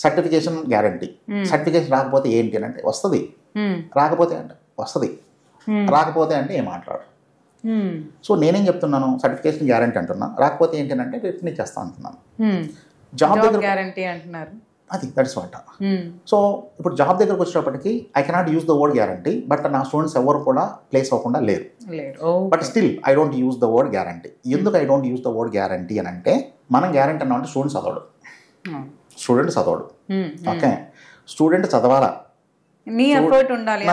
సర్టిఫికేషన్ గ్యారంటీ, సర్టిఫికేషన్ రాకపోతే ఏంటి అని అంటే వస్తుంది, రాకపోతే అంటే వస్తుంది, రాకపోతే అంటే ఏం మాట్లాడరు. సో నేనేం చెప్తున్నాను, సర్టిఫికేషన్ గ్యారంటీ అంటున్నా, రాకపోతే ఏంటి అంటే రిటర్న్ ఇచ్చేస్తా అంటున్నాను. జాబ్ గ్యారంటీ అంటున్నారు, అది దట్స్ వాట్. సో ఇప్పుడు జాబ్ దగ్గరకు వచ్చేటప్పటికి I cannot use the word guarantee, but నా స్టూడెంట్స్ ఎవరు కూడా ప్లేస్ అవ్వకుండా లేరు. But still I don't use the word guarantee. ఎందుకు I don't use the word guarantee అని అంటే, మనం గ్యారంటీ అన్నా అంటే స్టూడెంట్ చదవడు. ఓకే, స్టూడెంట్ చదవాలా, నా ఎఫర్ట్ ఉండాలి,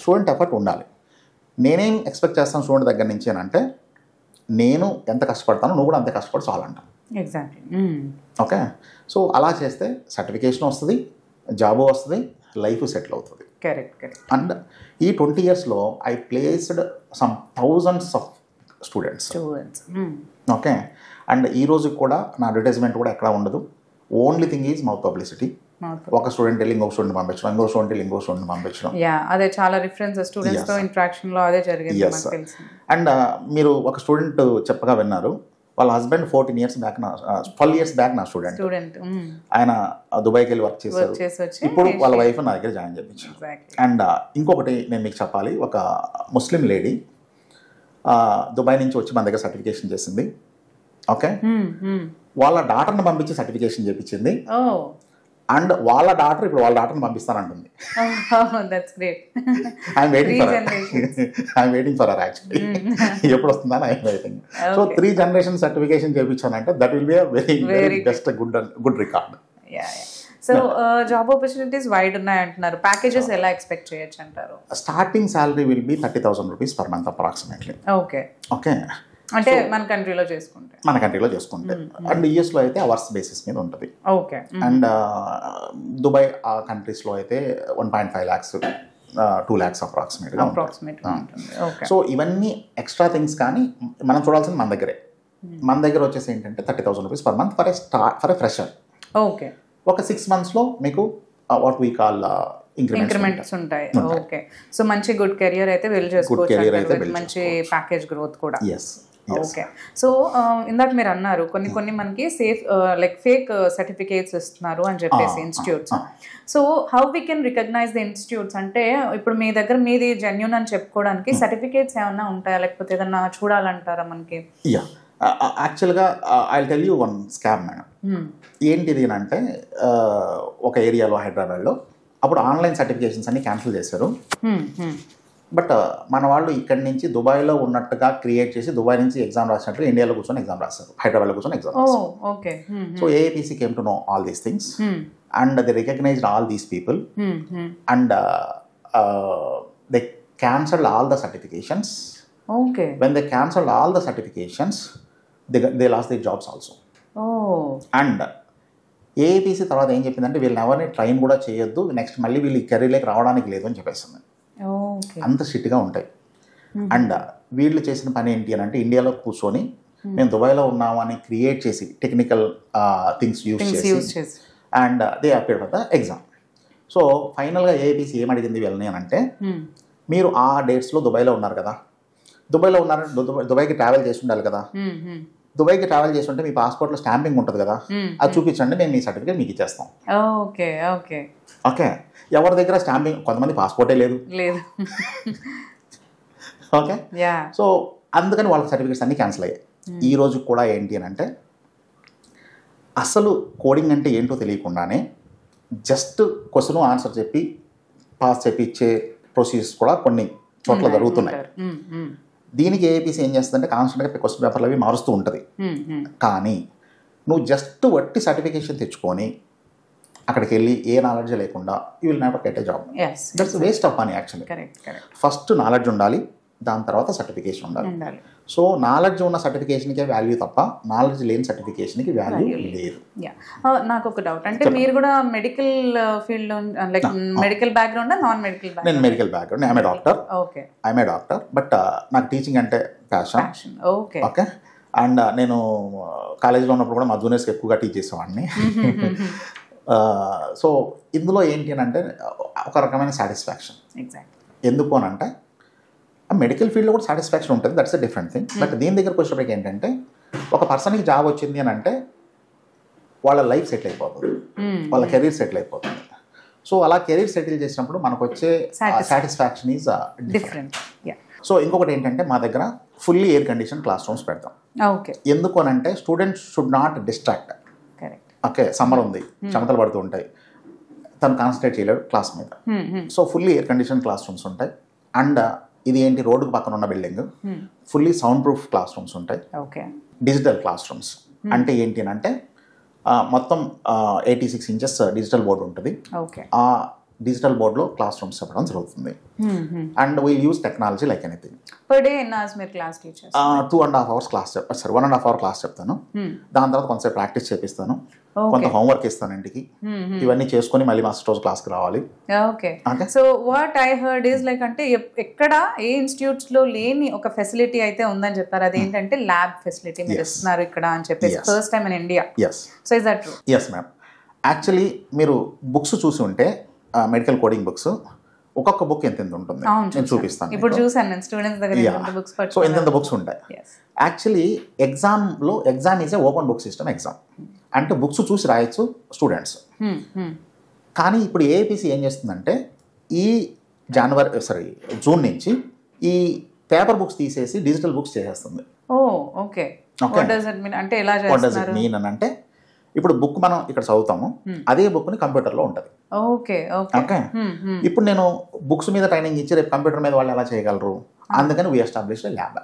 స్టూడెంట్ ఎఫర్ట్ ఉండాలి. నేనేం ఎక్స్పెక్ట్ చేస్తాను స్టూడెంట్ దగ్గర నుంచి అని అంటే, నేను ఎంత కష్టపడతానో నువ్వు కూడా అంతే కష్టపడి చాలంటాను. ఎగ్జాక్ట్లీ. ఓకే, సో అలా చేస్తే సర్టిఫికేషన్ వస్తుంది, జాబ్ వస్తుంది, లైఫ్ సెటిల్ అవుతుంది. కరెక్ట్. అండ్ ఈ 20 years I placed some thousands of students. Okay, and ఈ రోజు కూడా నా అడ్వర్టైజ్మెంట్ కూడా ఎక్కడ ఉండదు. Only thing is mouth publicity. ఒక స్టూడెంట్ వెళ్ళి ఇంకొక స్టూడెంట్ పంపించడం, ఇంకో స్టూడెంట్ వెళ్ళి ఇంకో స్టూడెంట్ పంపించడం. అదే చాలా రిఫరెన్స్ స్టూడెంట్స్ తో ఇంటరాక్షన్ లో అదే జరిగింది. అండ్ మీరు ఒక స్టూడెంట్ చెప్పగా విన్నారు, వాళ్ళ హస్బెండ్ 12 years బ్యాక్ నా స్టూడెంట్. ఆయన దుబాయ్కి వెళ్ళి వర్క్ చేశారు, ఇప్పుడు వాళ్ళ వైఫ్ నా దగ్గర జాయిన్ చేయించారు. అండ్ ఇంకొకటి నేను మీకు చెప్పాలి, ఒక ముస్లిం లేడీ దుబాయ్ నుంచి వచ్చి మన దగ్గర సర్టిఫికేషన్ చేసింది. ఓకే, వాళ్ళ డాటర్ని పంపించి సర్టిఫికేషన్ చేయించింది. అండ్ వాళ్ళ డాటర్ ఇప్పుడు వాళ్ళ డాటర్ని పంపిస్తానంటుంది. That's great. I'm waiting for her actually. ఎప్పుడు వస్తుందని I'm waiting. So 3 generation certification చేయించానంటే that will be very best good record. So job opportunities wide ఉన్నాయి అంటున్నారు. ప్యాకేజెస్ ఎలా ఎక్స్పెక్ట్ చేయొచ్చు అంటారు? Starting salary will be 30,000 rupees per month approximately. Okay okay, అంటే మన కంట్రీలో చేసుకుంటే అండ్ యూఎస్లో అయితే అవర్స్ బేసిస్ మీద ఉంటుంది. ఓకే. అండ్ దుబాయ్ ఆ కంట్రీస్లో అయితే 1.5 lakhs 2 lakhs అప్రాక్సిమేట్గా ఉంటుంది. సో ఇవన్నీ ఎక్స్ట్రా థింగ్స్ కానీ మనం చూడాల్సింది మన దగ్గర వచ్చేసి ఏంటంటే 30,000 rupees per month for a fresher. Okay. ఒక 6 monthsలో మీకు వాట్ వీ కాల్ ఇంక్రిమెంట్స్ ఉంటాయి. ఓకే. సో మంచి గుడ్ కెరియర్ అయితే బిల్డ్ చేసుకోవచ్చు, మంచి ప్యాకేజ్ గ్రోత్ కూడా. ఓకే. సో ఇందాక మీరు అన్నారు కొన్ని మనకి సేఫ్ లైక్ ఫేక్ సర్టిఫికేట్స్ ఇస్తున్నారు అని చెప్పేసి institutes. So how we can recognise the institutes? అంటే ఇప్పుడు మీ దగ్గర మీది జెన్యూన్ అని చెప్పుకోవడానికి సర్టిఫికేట్స్ ఏమైనా ఉంటాయా, లేకపోతే ఏదన్నా చూడాలంటారా మనకి? యాక్చువల్గా I tell you one scam madam. ఏంటిది అంటే ఒక ఏరియాలో హైదరాబాద్లో అప్పుడు ఆన్లైన్ సర్టిఫికేషన్స్ అన్ని క్యాన్సిల్ చేశారు. బట్ మన వాళ్ళు ఇక్కడి నుంచి దుబాయ్లో ఉన్నట్టుగా క్రియేట్ చేసి దుబాయ్ నుంచి ఎగ్జామ్ రాసినట్టు ఇండియాలో కూర్చొని ఎగ్జామ్ రాస్తారు, హైదరాబాద్లో కూర్చొని ఎగ్జామ్ రాస్తారు. So AAPC came to know all these things and they recognised all these people and they cancelled all the certifications. When they cancelled all the certifications, they lost their jobs also. And AAPC తర్వాత ఏం చెప్పిందంటే వీళ్ళని ఎవరిని train కూడా చేయొద్దు, next మళ్ళీ వీళ్ళు కెరీర్లోకి రావడానికి లేదు అని చెప్పేస్తుంది. అంత స్ట్రిక్ట్గా ఉంటాయి. అండ్ వీళ్ళు చేసిన పని ఏంటి అని అంటే ఇండియాలో కూర్చొని మేము దుబాయ్లో ఉన్నాము అని క్రియేట్ చేసి టెక్నికల్ థింగ్స్ యూజ్ చేసి and they appeared for the exam. So ఫైనల్గా AAPC ఏం అడిగింది వీళ్ళని అని అంటే మీరు ఆ డేట్స్లో దుబాయ్లో ఉన్నారు కదా, దుబాయ్కి ట్రావెల్ చేసి ఉండాలి కదా, దుబాయ్కి ట్రావెల్ చేసి ఉంటే మీ పాస్పోర్ట్లో స్టాంపింగ్ ఉంటుంది కదా, అది చూపించండి, మేము మీ సర్టిఫికేట్ మీకు ఇచ్చేస్తాం. ఓకే. ఎవరి దగ్గర స్టాంపింగ్, కొంతమంది పాస్పోర్టే లేదు. ఓకే. సో అందుకని వాళ్ళ సర్టిఫికేట్స్ అన్ని క్యాన్సిల్ అయ్యాయి. ఈ రోజు కూడా ఏంటి అని అంటే అసలు కోడింగ్ అంటే ఏంటో తెలియకుండానే జస్ట్ క్వశ్చన్ ఆన్సర్ చెప్పి పాస్ చెప్పి ఇచ్చే ప్రొసీజర్స్ కూడా కొన్ని చోట్ల జరుగుతున్నాయి. దీనికి AAPC ఏం చేస్తుందంటే కాన్స్టెంట్గా క్వశ్చన్ పేపర్లు అవి మారుస్తూ ఉంటుంది. కానీ నువ్వు జస్ట్ వట్టి సర్టిఫికేషన్ తెచ్చుకొని అక్కడికి వెళ్ళి ఏ నాలెడ్జ్ లేకుండా you will never get a job. That's waste of money actually. First knowledge ఉండాలి, దాని తర్వాత సర్టిఫికేషన్ ఉండాలి. సో నాలెడ్జ్ ఉన్న సర్టిఫికేషన్కే వాల్యూ తప్ప నాలెడ్జ్ లేని సర్టిఫికేషన్కి వాల్యూ లేదు. నాకు ఒక డౌట్, అంటే మీరు కూడా medical field like medical background non medical background? నేను medical background, I'm a doctor. But నాకు టీచింగ్ అంటే ప్యాషన్. ఓకే. అండ్ నేను కాలేజీలో ఉన్నప్పుడు కూడా మా జూనియర్స్కి ఎక్కువగా టీచ్ చేసేవాడిని. సో ఇందులో ఏంటి అని అంటే ఒక రకమైన సాటిస్ఫాక్షన్. ఎందుకు అని అంటే మెడికల్ ఫీల్డ్లో కూడా సాటిస్ఫాక్షన్ ఉంటుంది, that's a different thing. But దీని దగ్గరకు వచ్చేటప్పటికి ఏంటంటే ఒక పర్సన్కి జాబ్ వచ్చింది అని అంటే వాళ్ళ లైఫ్ సెటిల్ అయిపోతుంది, వాళ్ళ కెరీర్ సెటిల్ అయిపోతుంది. సో అలా కెరీర్ సెటిల్ చేసినప్పుడు మనకు వచ్చే సాటిస్ఫాక్షన్ ఈజ్ డిఫరెంట్. సో ఇంకొకటి ఏంటంటే మా దగ్గర fully air condition class rooms పెడతాం. ఎందుకు అని అంటే students should not distract. Okay, summer ఉంది, చెమటలు పడుతూ ఉంటాయి, తను కాన్సన్ట్రేట్ చేయలేడు క్లాస్ మీద. So fully air condition classrooms ఉంటాయి. అండ్ ఇది ఏంటి, రోడ్డుకు పక్కన ఉన్న building, fully sound proof classrooms ఉంటాయి. డిజిటల్ క్లాస్ రూమ్స్ అంటే ఏంటి అని అంటే మొత్తం 86 inches డిజిటల్ బోర్డు ఉంటుంది. ఆ డిజిటల్ బోర్డులో క్లాస్ రూమ్స్ చెప్పడం జరుగుతుంది. And we'll use technology like anything. Per day ఎన్ని అవర్స్ మీరు క్లాస్ టీచర్? 2.5 hours క్లాస్ చెప్తాను, సార్ 1.5 hour క్లాస్ చెప్తాను. దాని తర్వాత కొంతసేపు ప్రాక్టీస్ చేపిస్తాను, కొంత హోంవర్క్ ఇస్తాను ఇంటికి. ఇవన్నీ చేసుకొని మళ్ళీ మాస్టర్ రోజు క్లాస్కి రావాలి. Okay. So what I heard is like అంటే ఎక్కడ ఏ ఇన్స్టిట్యూట్స్ లో లేని ఒక ఫెసిలిటీ అయితే ఉందని చెప్పారు, అదేంటంటే ల్యాబ్ ఫెసిలిటీ మీరు ఇస్తున్నారు ఇక్కడ అని చెప్పేసి, first time in India. So is that true? Yes ma'am. Actually మీరు బుక్స్ చూసి ఉంటే మెడికల్ కోడింగ్ బుక్స్ ఒక్కొక్క బుక్ ఎంత ఉంటుంది నేను చూపిస్తాను. ఇప్పుడు చూసాను నేను స్టూడెంట్స్ దగ్గర బుక్స్. సో ఎంత బుక్స్ ఉంటాయి. Actually exam is a open book system exam. అంటే బుక్స్ చూసి రాయొచ్చు స్టూడెంట్స్. కానీ ఇప్పుడు AAPC ఏం చేస్తుందంటే ఈ జూన్ నుంచి ఈ పేపర్ బుక్స్ తీసేసి డిజిటల్ బుక్స్ చేసేస్తుంది. Okay. What does it mean అంటే ఎలా చేస్తున్నారు? వాట్ డస్ ఇట్ మీన్ అని అంటే ఇప్పుడు బుక్ మనం ఇక్కడ చదువుతాము, అదే బుక్ ని కంప్యూటర్ లో ఉంటది. ఓకే. ఇప్పుడు నేను బుక్స్ మీద ట్రైనింగ్ ఇచ్చి రేపు కంప్యూటర్ మీద వాళ్ళు ఎలా చేయగలరు, అందుకని we establish lab.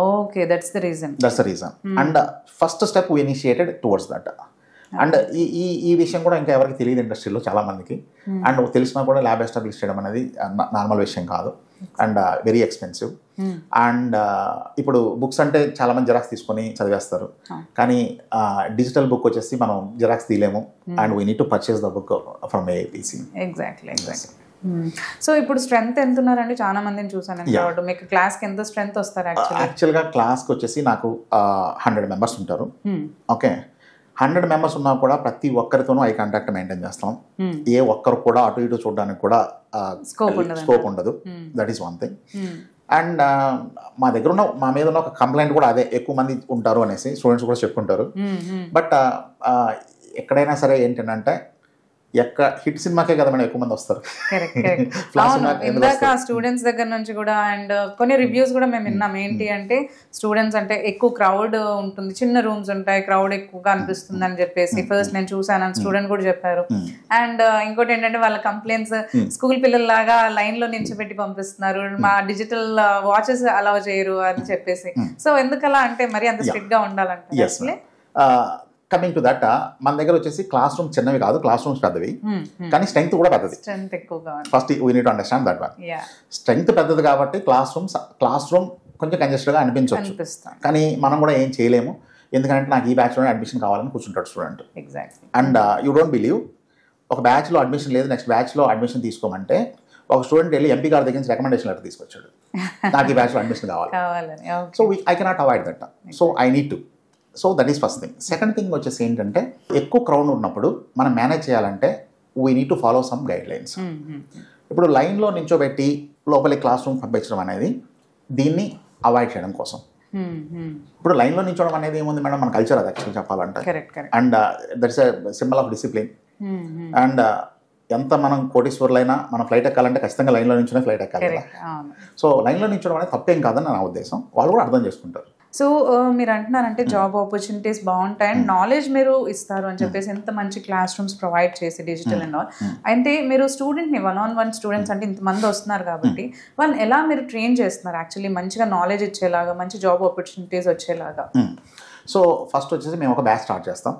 Okay, that's the reason. And first step we initiated towards that. And ఈ విషయం కూడా ఇంకా ఎవరికి తెలియదు ఇండస్ట్రీలో చాలా మందికి. అండ్ తెలిసినా కూడా ల్యాబ్ ఎస్టాబ్లిష్ చేయడం అనేది నార్మల్ విషయం కాదు, అండ్ వెరీ ఎక్స్పెన్సివ్. అండ్ ఇప్పుడు బుక్స్ అంటే చాలా మంది జిరాక్స్ తీసుకొని చదివేస్తారు, కానీ డిజిటల్ బుక్ వచ్చేసి మనం జిరాక్స్ తీయలేము, and we need to purchase the book from AIPC. Exactly. So ఇప్పుడు స్ట్రెంత్ ఎంత ఉన్నారండి? చాలా మందిని చూసాను. మీకు క్లాస్కి ఎంత స్ట్రెంత్ వస్తారు? యాక్చువల్గా క్లాస్కి వచ్చేసి నాకు 100 మెంబర్స్ ఉంటారు. ఓకే, 100 మెంబర్స్ ఉన్నా కూడా ప్రతి ఒక్కరితోనూ ఐ కాంటాక్ట్ మెయింటైన్ చేస్తాం. ఏ ఒక్కరు కూడా అటు ఇటు చూడడానికి కూడా స్కోప్ ఉండదు. That is one thing. And మా దగ్గర ఉన్న మా మీద ఉన్న ఒక కంప్లైంట్ కూడా అదే, ఎక్కువ మంది ఉంటారు అనేసి స్టూడెంట్స్ కూడా చెప్పుకుంటారు. బట్ ఎక్కడైనా సరే ఏంటంటే హిట్ సినిమాకే కదా మేడం ఎక్కువ మంది వస్తారు. ఇందాక స్టూడెంట్స్ దగ్గర నుంచి కూడా అండ్ కొన్ని రివ్యూస్ కూడా మేము విన్నాం. ఏంటి అంటే స్టూడెంట్స్ అంటే ఎక్కువ క్రౌడ్ ఉంటుంది, చిన్న రూమ్స్ ఉంటాయి, క్రౌడ్ ఎక్కువగా అనిపిస్తుంది అని చెప్పేసి ఫస్ట్ నేను చూసాను అని స్టూడెంట్ కూడా చెప్పారు. అండ్ ఇంకోటి ఏంటంటే వాళ్ళ కంప్లైంట్స్ స్కూల్ పిల్లల్లాగా లైన్ లో నిల్చోబెట్టి పంపిస్తున్నారు, మా డిజిటల్ వాచెస్ అలౌ చేయరు అని చెప్పేసి. సో ఎందుకలా అంటే మరి అంత స్ట్రిక్ట్ గా ఉండాలంటే? కమింగ్ టు దట్, మన దగ్గర వచ్చేసి క్లాస్ రూమ్ చిన్నవి కాదు, క్లాస్ రూమ్స్ పెద్దవి, కానీ స్ట్రెంగ్త్ కూడా పెద్దది. First we need to understand that one. Strength పెద్దది కాబట్టి క్లాస్ రూమ్ కొంచెం కంజెస్టెడ్గా అనిపించవచ్చు, కానీ మనం కూడా ఏం చేయలేము. ఎందుకంటే నాకు ఈ బ్యాచ్లోనే అడ్మిషన్ కావాలని కూర్చుంటాడు student. And you don't believe, ఒక బ్యాచ్లో అడ్మిషన్ లేదు, నెక్స్ట్ బ్యాచ్లో అడ్మిషన్ తీసుకోమంటే ఒక స్టూడెంట్ వెళ్ళి ఎంపీ గారి దగ్గర నుంచి రికమెండేషన్ లెటర్ తీసుకొచ్చాడు, నాకు ఈ బ్యాచ్లో అడ్మిషన్ కావాలి. So I cannot avoid that. So I need to. So that is first thing. Second thing వచ్చేసి ఏంటంటే ఎక్కువ క్రౌడ్ ఉన్నప్పుడు మనం మేనేజ్ చేయాలంటే we need to follow some guide lines. ఇప్పుడు లైన్లో నించోబెట్టి లోపలి క్లాస్ రూమ్ పంపించడం అనేది దీన్ని అవాయిడ్ చేయడం కోసం. ఇప్పుడు లైన్లో నించోవడం అనేది ఏముంది మేడం, మన కల్చర్ అది యాక్చువల్ చెప్పాలంటే. And that's a symbol of discipline. And ఎంత మనం కోటీశ్వర్లైనా మన ఫ్లైట్ ఎక్కాలంటే ఖచ్చితంగా లైన్లో నించునే ఫ్లైట్ ఎక్కాలి కదా. సో లైన్లో నించోవడం అనేది తప్పేం కాదని నా ఉద్దేశం, వాళ్ళు కూడా అర్థం చేసుకుంటారు. సో మీరు అంటున్నారంటే జాబ్ ఆపర్చునిటీస్ బాగుంటాయి అండ్ నాలెడ్జ్ మీరు ఇస్తారు అని చెప్పేసి ఎంత మంచి క్లాస్ రూమ్స్ ప్రొవైడ్ చేసి డిజిటల్ అండ్ ఆల్. అంటే మీరు స్టూడెంట్ని 1-on-1 స్టూడెంట్స్ అంటే ఇంతమంది వస్తున్నారు కాబట్టి వాళ్ళని ఎలా మీరు ట్రైన్ చేస్తున్నారు యాక్చువల్లీ మంచిగా నాలెడ్జ్ ఇచ్చేలాగా, మంచి జాబ్ ఆపర్చునిటీస్ వచ్చేలాగా? సో ఫస్ట్ వచ్చేసి మేము ఒక బ్యాచ్ స్టార్ట్ చేస్తాం,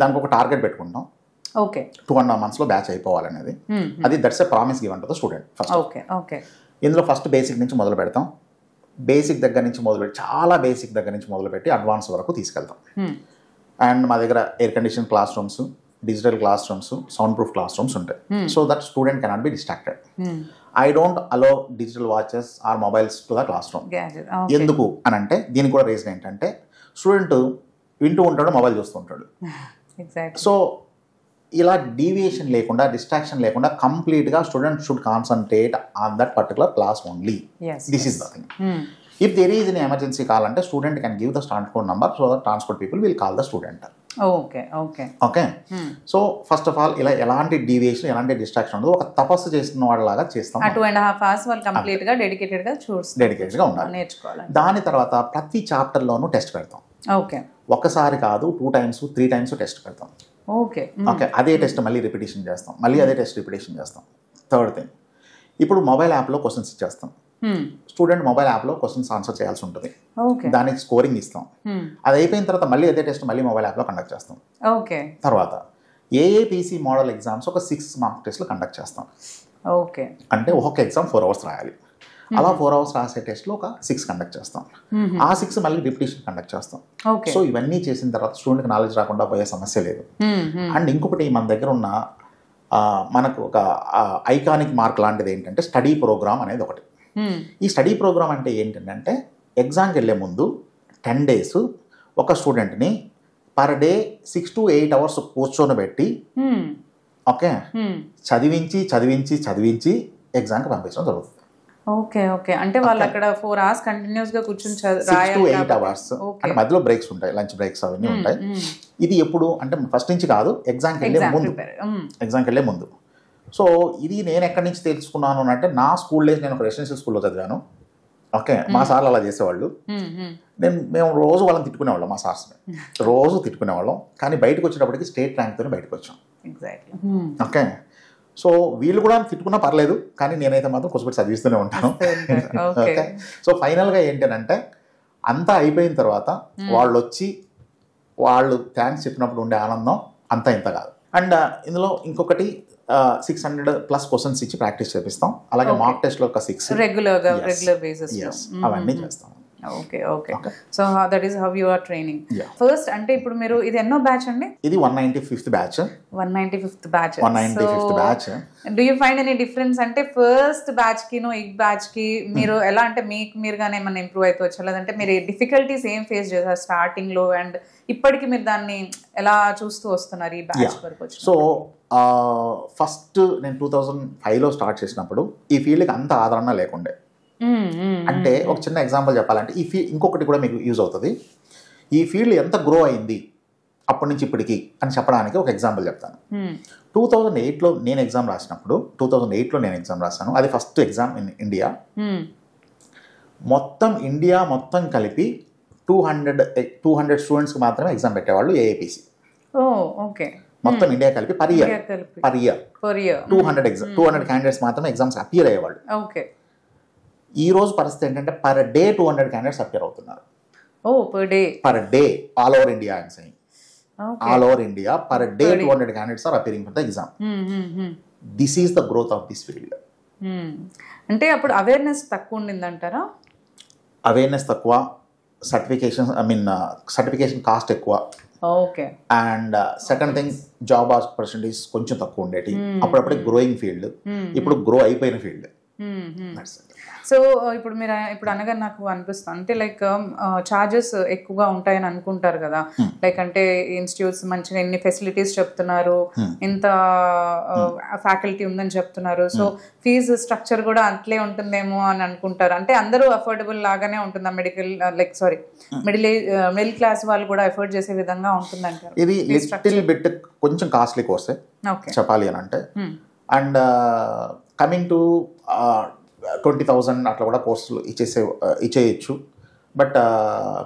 దానికి ఒక టార్గెట్ పెట్టుకుంటాం. ఓకే, 2.5 months బ్యాచ్ అయిపోవాలనేది. అది that's a promise given to the student first. Okay, ఇందులో ఫస్ట్ బేసిక్ నుంచి మొదలు పెడతాం. బేసిక్ దగ్గర నుంచి మొదలుపెట్టి, చాలా బేసిక్ దగ్గర నుంచి మొదలుపెట్టి అడ్వాన్స్ వరకు తీసుకెళ్తాం. అండ్ మా దగ్గర air condition classrooms, digital classrooms, sound proof classrooms ఉంటాయి. So that student cannot be distracted. I don't allow digital watches or mobiles to the classroom. ఎందుకు అని అంటే దీనికి కూడా రీజన్ ఏంటంటే స్టూడెంట్ వింటూ ఉంటాడు, మొబైల్ చూస్తూ ఉంటాడు. సో ఇలా డీవియేషన్ లేకుండా, డిస్ట్రాక్షన్ లేకుండా కంప్లీట్గా student should concentrate on that particular class only. This is the thing. If there is an emergency call అంటే student can give the transport number, so that transport people will call the student. Okay. So first of all ఇలా ఎలాంటి deviation, ఎలాంటి distraction ఉండదు. ఒక తపస్సు చేస్తున్న వాళ్ళలాగా చేస్తాం. 2.5 hours వాళ్ళు కంప్లీట్గా డెడికేటెడ్గా ఉండాలి, నేర్చుకోవాలి. దాని తర్వాత ప్రతి చాప్టర్లోనూ టెస్ట్ పెడతాం. ఓకే, ఒక్కసారి కాదు, 2 times 3 times టెస్ట్ పెడతాం. ఓకే, అదే టెస్ట్ మళ్ళీ రిపిటేషన్ చేస్తాం, మళ్ళీ అదే టెస్ట్ రిపిటేషన్ చేస్తాం. థర్డ్ థింగ్, ఇప్పుడు మొబైల్ యాప్లో క్వశ్చన్స్ ఇచ్చేస్తాం. స్టూడెంట్ మొబైల్ యాప్లో క్వశ్చన్స్ ఆన్సర్ చేయాల్సి ఉంటుంది, దానికి స్కోరింగ్ ఇస్తాం. అది అయిపోయిన తర్వాత మళ్ళీ అదే టెస్ట్ మళ్ళీ మొబైల్ యాప్లో కండక్ట్ చేస్తాం. తర్వాత ఏఏపీసీ మోడల్ ఎగ్జామ్స్ ఒక 6 mock టెస్ట్లు కండక్ట్ చేస్తాం. అంటే ఒక్కొక్క ఎగ్జామ్ 4 hours రాయాలి. అలా 4 hours రాసే టెస్ట్లో ఒక 6 కండక్ట్ చేస్తాం. ఆ 6 మళ్ళీ రిపిటేషన్ కండక్ట్ చేస్తాం. సో ఇవన్నీ చేసిన తర్వాత స్టూడెంట్కి నాలెడ్జ్ రాకుండా పోయే సమస్య లేదు. అండ్ ఇంకొకటి మన దగ్గర ఉన్న మనకు ఒక ఐకానిక్ మార్క్ లాంటిది ఏంటంటే స్టడీ ప్రోగ్రామ్ అనేది ఒకటి. ఈ స్టడీ ప్రోగ్రామ్ అంటే ఏంటంటే ఎగ్జామ్కి వెళ్ళే ముందు 10 days ఒక స్టూడెంట్ని పర్ డే 6 to 8 hours కూర్చొని ఓకే చదివించి ఎగ్జామ్కి పంపించడం జరుగుతుంది. ఓకే అంటే వాళ్ళు అక్కడ 4 hours కంటిన్యూస్ గా కూర్చొని 6 to 8 hours. అంటే మధ్యలో బ్రేక్స్ ఉంటాయి, లంచ్ బ్రేక్స్ అవన్నీ ఉంటాయి. ఇది ఎప్పుడు అంటే ఫస్ట్ నుంచి కాదు, ఎగ్జామ్కి వెళ్ళే ముందు. సో ఇది నేను ఎక్కడి నుంచి తెలుసుకున్నాను అంటే నా స్కూల్ డేస్, నేను రెసిడెన్షియల్ స్కూల్లో చదివాను. ఓకే, మా సార్లు అలా చేసేవాళ్ళు. మేము రోజు వాళ్ళని తిట్టుకునేవాళ్ళం, మా సార్స్ని రోజు తిట్టుకునేవాళ్ళం. కానీ బయటకు వచ్చేటప్పటికి స్టేట్ ర్యాంక్తో బయటకు వచ్చాం. ఓకే, సో వీళ్ళు కూడా తిట్టుకున్నా పర్లేదు, కానీ నేనైతే మాత్రం కొంచెం చదివిస్తూనే ఉంటాను. ఓకే, సో ఫైనల్గా ఏంటంటే అంతా అయిపోయిన తర్వాత వాళ్ళు థ్యాంక్స్ చెప్పినప్పుడు ఉండే ఆనందం అంతా ఇంత కాదు. అండ్ ఇందులో ఇంకొకటి 600+ క్వశ్చన్స్ ఇచ్చి ప్రాక్టీస్ చేపిస్తాం. అలాగే మాక్ టెస్ట్లో ఒక 6 రెగ్యులర్ బేసిస్ అవన్నీ చేస్తాం. Okay okay, so that is how you are training. First అంటే ఇప్పుడు మీరు ఇది ఎన్నో బ్యాచ్ అండి? ఇది 195th batch. 195th batch. 195th batch. Do you find any difference? అంటే ఫస్ట్ బ్యాచ్ కి ఈ బ్యాచ్ కి మీరు ఎలా అంటే మీరుగానే ఏమైనా ఇంప్రూవ్ అయితే వచ్చా, లేదంటే మీరు డిఫికల్టీస్ ఏం ఫేస్ చేశారు స్టార్టింగ్ లో, అండ్ ఇప్పటికి మీరు దాన్ని ఎలా చూస్తూ వస్తున్నారు ఈ బ్యాచ్ వరకు వచ్చి? సో ఫస్ట్ నేను 2005లో స్టార్ట్ చేసినప్పుడు ఈ ఫీల్డ్కి అంత ఆదరణ లేకుండే. అంటే ఒక చిన్న ఎగ్జాంపుల్ చెప్పాలంటే ఇంకొకటి కూడా మీకు యూజ్ అవుతుంది. ఈ ఫీల్డ్ ఎంత గ్రో అయింది అప్పటి నుంచి ఇప్పటికి అని చెప్పడానికి ఒక ఎగ్జాంపుల్ చెప్తాను. 2008లో నేను ఎగ్జామ్ రాశాను. అది first exam in India. India మొత్తం కలిపి 200 స్టూడెంట్స్కి మాత్రమే ఎగ్జామ్ పెట్టేవాళ్ళు ఏఐపిసి. మొత్తం ఇండియా కలిపి పర్ ఇయర్ 200 క్యాండిడేట్స్ మాత్రమే ఎగ్జామ్స్ అపియర్ అయ్యేవాళ్ళు. ఈ రోజు పరిస్థితి ఏంటంటే పర్ డే 200 క్యాండిడేట్స్ అపియర్ అవుతున్నారు. Per day all over India I'm saying. All over India per day 200 candidates are appearing for the exam. This is the growth of this field. అంటే అప్పుడు awareness తక్కువ ఉండిందంటారా? అవేర్నెస్ తక్కువ, certification cost ఎక్కువ. And second thing job opportunities కొంచెం తక్కువ ఉండేటి. అప్పుడప్పుడే గ్రోయింగ్ ఫీల్డ్, ఇప్పుడు గ్రో అయిపోయిన ఫీల్డ్. సో ఇప్పుడు అనగా నాకు అనిపిస్తుంది అంటే లైక్ చార్జెస్ ఎక్కువగా ఉంటాయని అనుకుంటారు కదా, లైక్ అంటే ఇన్స్టిట్యూట్స్ మంచిగా ఎన్ని ఫెసిలిటీస్ చెప్తున్నారు, ఇంత ఫ్యాకల్టీ ఉందని చెప్తున్నారు, సో ఫీజు స్ట్రక్చర్ కూడా అట్లే ఉంటుందేమో అని అనుకుంటారు. అంటే అందరూ అఫోర్డబుల్ లాగానే ఉంటుందా? మిడిల్ క్లాస్ వాళ్ళు కూడా అఫోర్డ్ చేసే విధంగా ఉంటుందంటారు? ఇది లిటిల్ బిట్ కొంచెం కాస్ట్లీ కోర్సే చెప్పాలి అని అంటే. అండ్ కమింగ్ టు 20,000 అట్లా కూడా కోర్సులు ఇచ్చేయచ్చు. బట్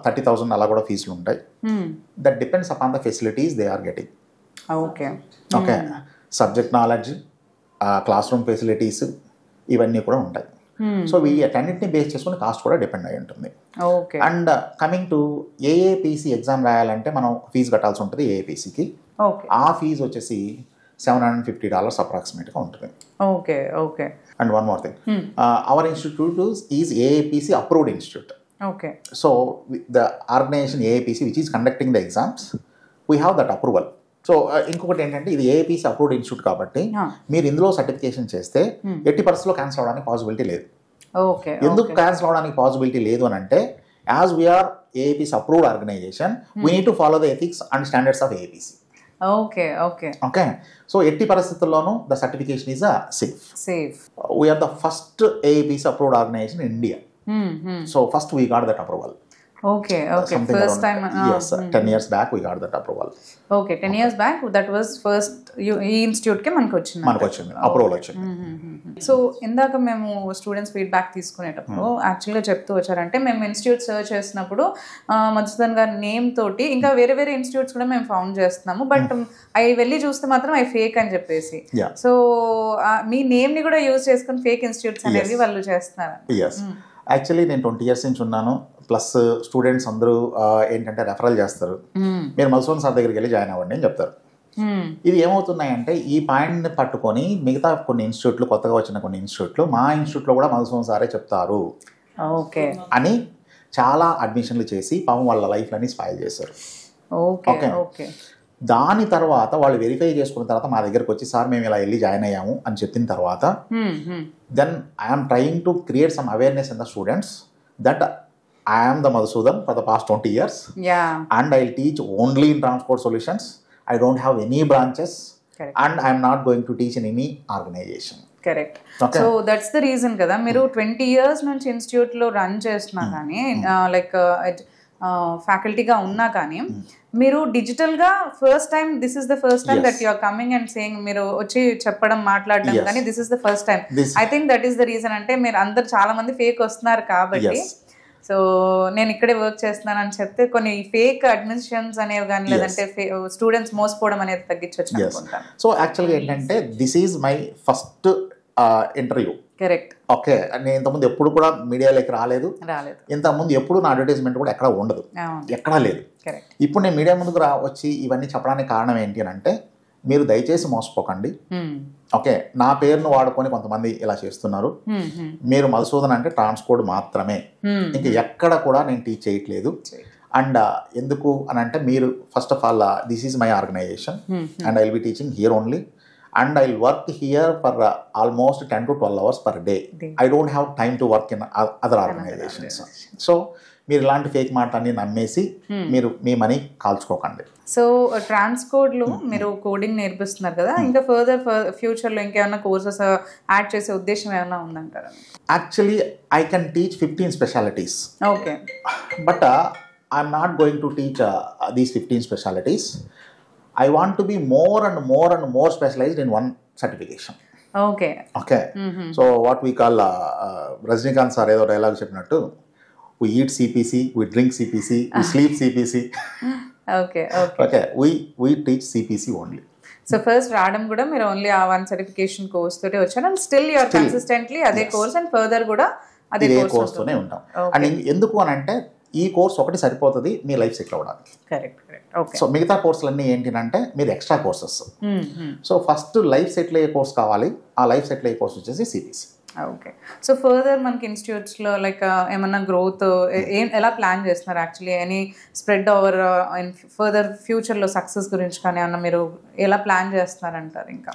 30,000 అలా కూడా ఫీజులు ఉంటాయి. That depends upon the facilities they are getting. Okay, subject knowledge, classroom facilities ఇవన్నీ కూడా ఉంటాయి. సో వీటన్నిటిని బేస్ చేసుకుని కాస్ట్ కూడా డిపెండ్ అయి ఉంటుంది. అండ్ కమింగ్ టు ఏఏపిసి ఎగ్జామ్ రాయాలంటే మనం ఫీజు కట్టాల్సి ఉంటుంది ఏఏపిసికి. ఆ ఫీజు వచ్చేసి $750 అప్రాక్సిమేట్గా ఉంటుంది. And one more thing, our institute is AAPC approved institute. So the organization AAPC which is conducting the exams, we have that approval. So ఇంకొకటి ఏంటంటే ఇది ఏఐపిసి అప్రూవ్డ్ ఇన్స్టిట్యూట్ కాబట్టి మీరు ఇందులో సర్టిఫికేషన్ చేస్తే ఎట్టి పరిస్థితుల్లో క్యాన్సిల్ అవడానికి పాసిబిలిటీ లేదు. ఎందుకు క్యాన్సిల్ అవడానికి పాసిబిలిటీ లేదు అని అంటే as we are AIPC approved organisation we need to follow the ethics and standards of AIPC. Okay, so ఎట్టి పరిస్థితుల్లోనూ the certification is safe. We are the first AIPC approved organisation in India. So first we got that approval. First time. Yes, 10 years back we got that approval. 10 years back that was first ఈ institute కి మనకు వచ్చింది approval వచ్చింది. So ఇందాక మేము students feedback తీసుకునేటప్పుడు యాక్చువల్గా చెప్తూ వచ్చారంటే మేము ఇన్స్టిట్యూట్ సర్చ్ చేసినప్పుడు మధుసూదన్ గారి నేమ్ తోటి ఇంకా వేరే వేరే ఇన్స్టిట్యూట్స్ కూడా మేము ఫౌండ్ చేస్తున్నాము, బట్ అవి వెళ్ళి చూస్తే మాత్రం అవి ఫేక్ అని చెప్పేసి. సో మీ నేమ్ ని కూడా యూజ్ చేసుకుని ఫేక్ ఇన్స్టిట్యూట్స్ అనేవి వాళ్ళు చేస్తున్నారు. యాక్చువల్లీ నేను 20 years నుంచి ఉన్నాను. ప్లస్ స్టూడెంట్స్ అందరూ ఏంటంటే రెఫరల్ చేస్తారు, మీరు మధుసూదన్ సార్ దగ్గరికి వెళ్ళి జాయిన్ అవ్వండి అని చెప్తారు. ఇది ఏమవుతున్నాయంటే ఈ పాయింట్ని పట్టుకొని మిగతా కొన్ని ఇన్స్టిట్యూట్లు, కొత్తగా వచ్చిన కొన్ని ఇన్స్టిట్యూట్లు మా ఇన్స్టిట్యూట్లో కూడా మధుసూదన్ సారే చెప్తారు అని చాలా అడ్మిషన్లు చేసి పాపం వాళ్ళ లైఫ్లని స్పాయిల్ చేశారు. ఓకే, దాని తర్వాత వాళ్ళు వెరిఫై చేసుకున్న తర్వాత మా దగ్గరకు వచ్చి సార్ మేము ఇలా వెళ్ళి జాయిన్ అయ్యాము అని చెప్పిన తర్వాత then I'm trying to create some awareness in the students that I am the Madhusudan for the past 20 years. And I'll teach only in transport solutions. I don't have any branches. Correct. And I'm not going to teach in any organization. Correct. Okay. So that's the reason kada మీరు 20 years నుంచి institute లో run చేస్తున్నా కానీ like ఫ్యాకల్టీగా ఉన్నా కానీ మీరు డిజిటల్గా first time this is the first time that you are coming and saying, మీరు వచ్చి చెప్పడం మాట్లాడడం కానీ this is the first time. I think that is the reason. అంటే మీరు అందరు చాలా మంది ఫేక్ వస్తున్నారు కాబట్టి, సో నేను ఇక్కడే వర్క్ చేస్తున్నాను అని చెప్తే కొన్ని ఫేక్ అడ్మిషన్స్ అనేవి కానీ లేదంటే స్టూడెంట్స్ మోసపోవడం అనేది తగ్గించవచ్చు అనుకుంటాను. సో యాక్చువల్గా ఏంటంటే this is my first interview. Correct. Okay, నేను ఇంతకుముందు ఎప్పుడు కూడా మీడియాలోకి రాలేదు. ఇంతకుముందు ఎప్పుడు నా అడ్వర్టైజ్మెంట్ కూడా ఎక్కడ ఉండదు, ఎక్కడా లేదు. ఇప్పుడు నేను మీడియా ముందుకు వచ్చి ఇవన్నీ చెప్పడానికి కారణం ఏంటి అని అంటే, మీరు దయచేసి మోసపోకండి. ఓకే, నా పేరును వాడుకొని కొంతమంది ఇలా చేస్తున్నారు. మీరు మధుసూదన్ అంటే ట్రాన్స్కోడ్ మాత్రమే, ఇంకా ఎక్కడ కూడా నేను టీచ్ చేయట్లేదు. అండ్ ఎందుకు అని అంటే, మీరు first of all this is my organisation and I will be teaching here only. And I'll work here for almost 10 to 12 hours per day. I don't have time to work in other organizations. So మీరు ఇలాంటి fake మాటలన్నీ నమ్మేసి మీరు మీ money కాల్చుకోకండి. So ట్రాన్స్కోడ్లో మీరు coding నేర్పిస్తున్నారు కదా, ఇంకా further ఫ్యూచర్లో ఇంకేమైనా కోర్సెస్ యాడ్ చేసే ఉద్దేశం ఏమైనా ఉందంటారా? Actually I can teach 15 specialties. Okay, but I'm not going to teach these 15 specialties. I want to be more and more and more specialized in one certification. Okay. Okay. So what we call Rajnikant sir edo dialogue cheppinattu, we eat CPC, we drink CPC, we sleep CPC. Okay. Okay. We teach CPC only. So first రావడం కూడా మీరు only ఆ one certification course తోటే వచ్చారు, and still you are consistently అదే course and further కూడా అదే course తోనే ఉంటాం. అండ్ ఎందుకు అని అంటే, ఈ కోర్స్ ఒకటి సరిపోతుంది మీ లైఫ్ సెటిల్ అవ్వడానికి. కరెక్ట్. సో మిగతా కోర్సులన్నీ ఏంటంటే మీరు extra courses. So first life settle అయ్యే కోర్స్ కావాలి, ఆ లైఫ్ సెటిల్ అయ్యే కోర్స్ వచ్చేసి సిపిసి. ఓకే. సో ఫర్దర్ మనకి ఇన్స్టిట్యూట్స్లో లైక్ ఏమన్నా గ్రోత్ ఎలా ప్లాన్ చేస్తున్నారు? Actually any spread over in further ఫ్యూచర్లో సక్సెస్ గురించి కానీ ఏమన్నా మీరు ఎలా ప్లాన్ చేస్తున్నారంటారు? ఇంకా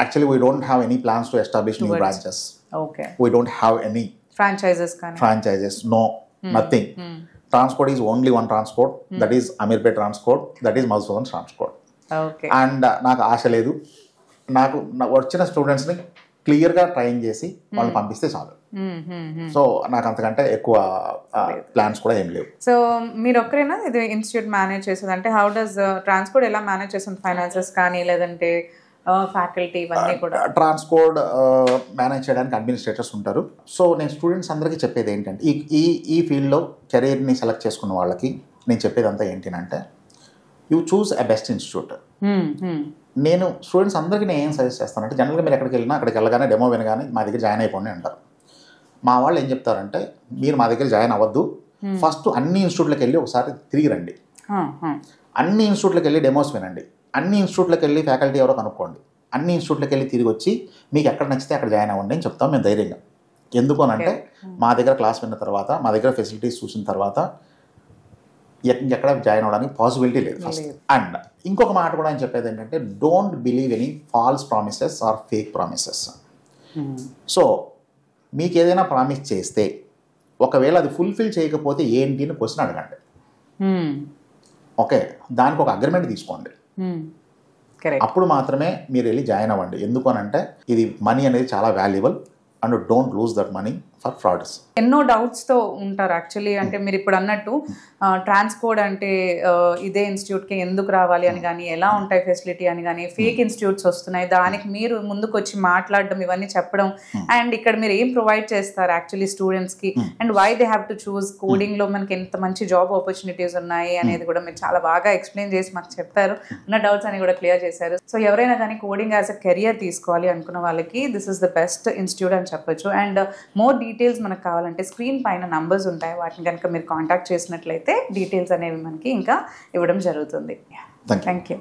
actually we don't have any plans to establish new branches. Okay. We don't have any franchises. No, nothing. Transport is only one transport, that is Amirpet Transport, that is Madhusudan Transport. Okay. And నాకు ఆశ లేదు, నాకు వచ్చిన స్టూడెంట్స్ని క్లియర్గా train చేసి వాళ్ళు పంపిస్తే చాలు. సో నాకు అంతకంటే ఎక్కువ ప్లాన్స్ కూడా ఏం లేవు. సో మీరు ఒక్కరేనా ఇది ఇన్స్టిట్యూట్ మేనేజ్ చేసేది? అంటే హౌ డస్ ట్రాన్స్పోర్ట్ ఎలా మేనేజ్ చేస్తుంది? ఫైనాన్సెస్ కానీ లేదంటే ఫ్యాకల్టీ ఇవన్నీ కూడా? ట్రాన్స్కోడ్ మేనేజ్ చేయడానికి అడ్మినిస్ట్రేటర్స్ ఉంటారు. సో నేను స్టూడెంట్స్ అందరికీ చెప్పేది ఏంటంటే, ఈ ఫీల్డ్లో కెరీర్ని సెలెక్ట్ చేసుకున్న వాళ్ళకి నేను చెప్పేది అంతా ఏంటంటే, you choose a best institute. నేను స్టూడెంట్స్ అందరికీ నేను ఏం సజెస్ట్ చేస్తానంటే, జనరల్గా మీరు ఎక్కడికి వెళ్ళినా అక్కడికి వెళ్ళగానే డెమో వినగానే మా దగ్గర జాయిన్ అయిపోండి అంటారు. మా వాళ్ళు ఏం చెప్తారంటే, మీరు మా దగ్గర జాయిన్ అవ్వద్దు, ఫస్ట్ అన్ని ఇన్స్టిట్యూట్లకు వెళ్ళి ఒకసారి తిరిగి రండి, అన్ని ఇన్స్టిట్యూట్లకు వెళ్ళి డెమోస్ వినండి, అన్ని ఇన్స్టిట్యూట్లకు వెళ్ళి ఫ్యాకల్టీ ఎవరో కనుక్కోండి, అన్ని ఇన్స్టిట్యూట్లకు వెళ్ళి తిరిగి వచ్చి మీకు ఎక్కడ నచ్చితే అక్కడ జాయిన్ అవ్వండి అని చెప్తాం మేము ధైర్యంగా. ఎందుకు అని అంటే, మా దగ్గర క్లాస్ విన్న తర్వాత, మా దగ్గర ఫెసిలిటీస్ చూసిన తర్వాత ఎక్కడ జాయిన్ అవ్వడానికి పాసిబిలిటీ లేదు ఫస్ట్. అండ్ ఇంకొక మాట కూడా అని చెప్పేది ఏంటంటే, don't believe any false promises or fake promises. So మీకు ఏదైనా ప్రామిస్ చేస్తే ఒకవేళ అది ఫుల్ఫిల్ చేయకపోతే ఏంటి అని క్వశ్చన్ అడగండి. ఓకే, దానికి ఒక అగ్రిమెంట్ తీసుకోండి. అప్పుడు మాత్రమే మీరు వెళ్ళి జాయిన్ అవ్వండి. ఎందుకు అని అంటే, ఇది మనీ అనేది చాలా valuable and don't lose that money for frauds. ఎన్నో డౌట్స్తో ఉంటారు యాక్చువల్లీ. అంటే మీరు ఇప్పుడు అన్నట్టు ట్రాన్స్కోడ్ అంటే ఇదే ఇన్స్టిట్యూట్కి ఎందుకు రావాలి అని కానీ, ఎలా ఉంటాయి ఫెసిలిటీ అని కానీ, ఫేక్ ఇన్స్టిట్యూట్స్ వస్తున్నాయి, దానికి మీరు ముందుకు వచ్చి మాట్లాడడం, ఇవన్నీ చెప్పడం, అండ్ ఇక్కడ మీరు ఏం ప్రొవైడ్ చేస్తారు యాక్చువల్లీ స్టూడెంట్స్కి, and why they have to choose కోడింగ్లో మనకి ఎంత మంచి జాబ్ ఆపర్చునిటీస్ ఉన్నాయి అనేది కూడా మీరు చాలా బాగా ఎక్స్ప్లెయిన్ చేసి మాకు చెప్పారు. ఉన్న డౌట్స్ అని కూడా క్లియర్ చేశారు. సో ఎవరైనా కానీ కోడింగ్ యాజ్ అ కెరియర్ తీసుకోవాలి అనుకున్న వాళ్ళకి this is the best institute అని చెప్పొచ్చు. అండ్ మోర్ డీటెయిల్స్ మనకు కావాలంటే స్క్రీన్ పైన నంబర్స్ ఉంటాయి, వాటిని కనుక మీరు కాంటాక్ట్ చేసినట్లయితే డీటెయిల్స్ అనేవి మనకి ఇంకా ఇవ్వడం జరుగుతుంది. Thank you.